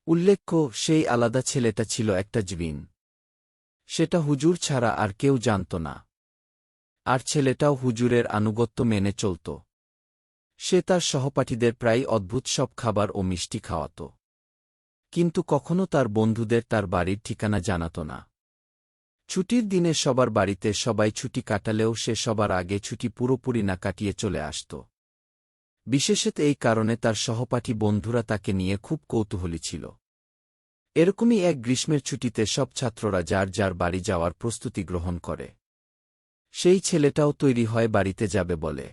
উল্লেখ্য, সেই আলাদা ছেলেটা ছিল একটা জিন। সেটা হুজুর ছাড়া আর কেউ জানত না। আর ছেলেটাও হুজুরের আনুগত্য মেনে চলত। সে তার সহপাঠীদের প্রায় অদ্ভুত সব খাবার ও মিষ্টি খাওয়াত। কিন্তু কখনো তার বন্ধুদের তার বাড়ির ঠিকানা জানাত না। ছুটির দিনে সবার বাড়িতে সবাই ছুটি কাটালেও সে সবার আগে ছুটি পুরোপুরি না কাটিয়ে চলে আসত। বিশেষত এই কারণে তার সহপাঠী বন্ধুরা তাকে নিয়ে খুব কৌতূহলী ছিল। এরকমই এক গ্রীষ্মের ছুটিতে সব ছাত্ররা যার যার বাড়ি যাওয়ার প্রস্তুতি গ্রহণ করে। সেই ছেলেটাও তৈরি হয় বাড়িতে যাবে বলে।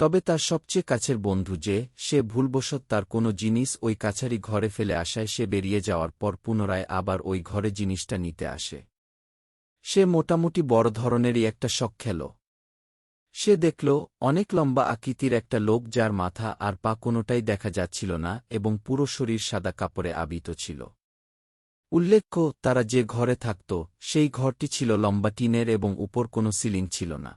তবে তার সবচেয়ে কাছের বন্ধু সে ভুলবশত তার কোনো জিনিস ওই কাছারি ঘরে ফেলে আসায় সে বেরিয়ে যাওয়ার পর পুনরায় আবার ওই ঘরে জিনিসটা নিতে আসে। সে মোটামুটি বড় ধরনেরই একটা শখ খেল। সে দেখল অনেক লম্বা আকৃতির একটা লোক, যার মাথা আর পা কোনোটাই দেখা যাচ্ছিল না এবং পুরো শরীর সাদা কাপড়ে আবৃত ছিল। উল্লেখ্য, তারা যে ঘরে থাকত সেই ঘরটি ছিল লম্বা টিনের এবং উপর কোনো সিলিং ছিল না।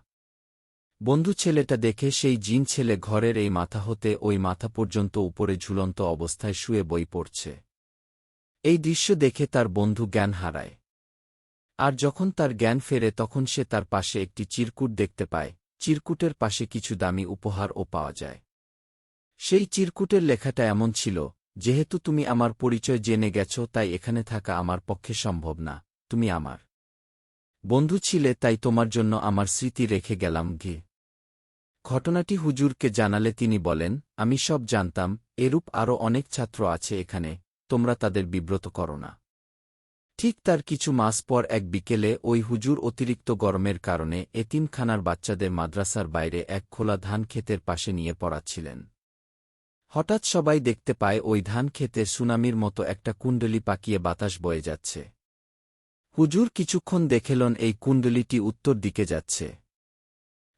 বন্ধু ছেলেটা দেখে সেই জিন ছেলে ঘরের এই মাথা হতে ওই মাথা পর্যন্ত উপরে ঝুলন্ত অবস্থায় শুয়ে বই পড়ছে। এই দৃশ্য দেখে তার বন্ধু জ্ঞান হারায়। আর যখন তার জ্ঞান ফেরে তখন সে তার পাশে একটি চিরকুট দেখতে পায়। চিরকুটের পাশে কিছু দামি উপহারও পাওয়া যায়। সেই চিরকুটের লেখাটা এমন ছিল, যেহেতু তুমি আমার পরিচয় জেনে গেছ তাই এখানে থাকা আমার পক্ষে সম্ভব না। তুমি আমার বন্ধু ছিলে তাই তোমার জন্য আমার স্মৃতি রেখে গেলাম। ঘটনাটি হুজুরকে জানালে তিনি বলেন, আমি সব জানতাম, এরূপ আরও অনেক ছাত্র আছে এখানে, তোমরা তাদের বিব্রত করো না। ঠিক তার কিছু মাস পর এক বিকেলে ওই হুজুর অতিরিক্ত গরমের কারণে এতিমখানার বাচ্চাদের মাদ্রাসার বাইরে এক খোলা ধান ক্ষেতের পাশে নিয়ে পড়াচ্ছিলেন। হঠাৎ সবাই দেখতে পায় ওই ধান ক্ষেতে সুনামির মতো একটা কুণ্ডলী পাকিয়ে বাতাস বয়ে যাচ্ছে। হুজুর কিছুক্ষণ দেখেলন এই কুণ্ডলীটি উত্তর দিকে যাচ্ছে।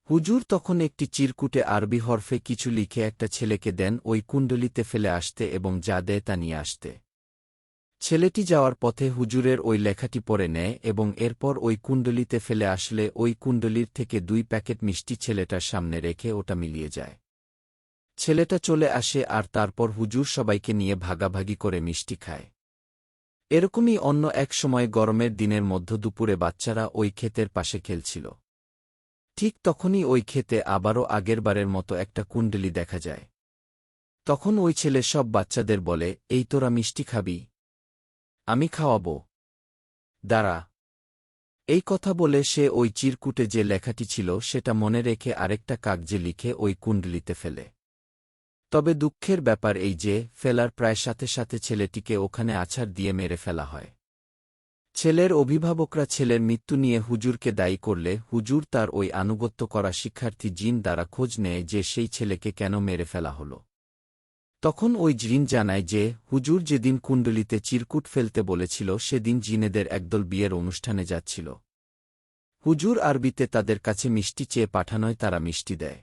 হুজুর তখন একটি চিরকুটে আরবি হরফে কিছু লিখে একটা ছেলেকে দেন ওই কুণ্ডলীতে ফেলে আসতে এবং যা দেয় তা নিয়ে আসতে। ছেলেটি যাওয়ার পথে হুজুরের ওই লেখাটি পড়ে নেয় এবং এরপর ওই কুণ্ডলীতে ফেলে আসলে ওই কুণ্ডলীর থেকে 2 প্যাকেট মিষ্টি ছেলেটার সামনে রেখে ওটা মিলিয়ে যায়। ছেলেটা চলে আসে আর তারপর হুজুর সবাইকে নিয়ে ভাগাভাগি করে মিষ্টি খায়। এরকমই অন্য এক সময় গরমের দিনের মধ্য দুপুরে বাচ্চারা ওই ক্ষেতের পাশে খেলছিল। ঠিক তখনই ওই ক্ষেতে আবারও আগেরবারের মতো একটা কুণ্ডলী দেখা যায়। তখন ওই ছেলে সব বাচ্চাদের বলে, এই তোরা মিষ্টি খাবি? আমি খাওয়াব। দাঁড়া। এই কথা বলে সে ওই চিরকুটে যে লেখাটি ছিল সেটা মনে রেখে আরেকটা কাগজে লিখে ওই কুণ্ডলিতে ফেলে। তবে দুঃখের ব্যাপার এই যে, ফেলার প্রায় সাথে সাথে ছেলেটিকে ওখানে আছাড় দিয়ে মেরে ফেলা হয়। ছেলের অভিভাবকরা ছেলের মৃত্যু নিয়ে হুজুরকে দায়ী করলে হুজুর তার ওই আনুগত্য করা শিক্ষার্থী জিন দ্বারা খোঁজ নেয় যে সেই ছেলেকে কেন মেরে ফেলা হল। তখন ওই জিন জানায় যে হুজুর যেদিন কুণ্ডলিতে চিরকুট ফেলতে বলেছিল সেদিন জিনেদের একদল বিয়ের অনুষ্ঠানে যাচ্ছিল। হুজুর আরবিতে তাদের কাছে মিষ্টি চেয়ে পাঠানোয় তারা মিষ্টি দেয়।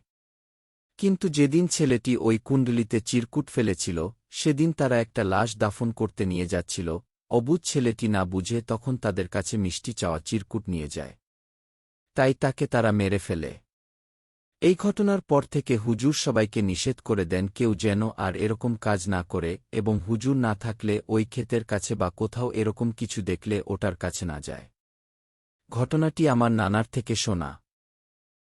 কিন্তু যেদিন ছেলেটি ওই কুণ্ডলিতে চিরকুট ফেলেছিল সেদিন তারা একটা লাশ দাফন করতে নিয়ে যাচ্ছিল। অবুঝ ছেলেটি না বুঝে তখন তাদের কাছে মিষ্টি চাওয়া চিরকুট নিয়ে যায়। তাই তাকে তারা মেরে ফেলে। এই ঘটনার পর থেকে হুজুর সবাইকে নিষেধ করে দেন কেউ যেন আর এরকম কাজ না করে এবং হুজুর না থাকলে ওই ক্ষেতের কাছে বা কোথাও এরকম কিছু দেখলে ওটার কাছে না যায়। ঘটনাটি আমার নানার থেকে শোনা।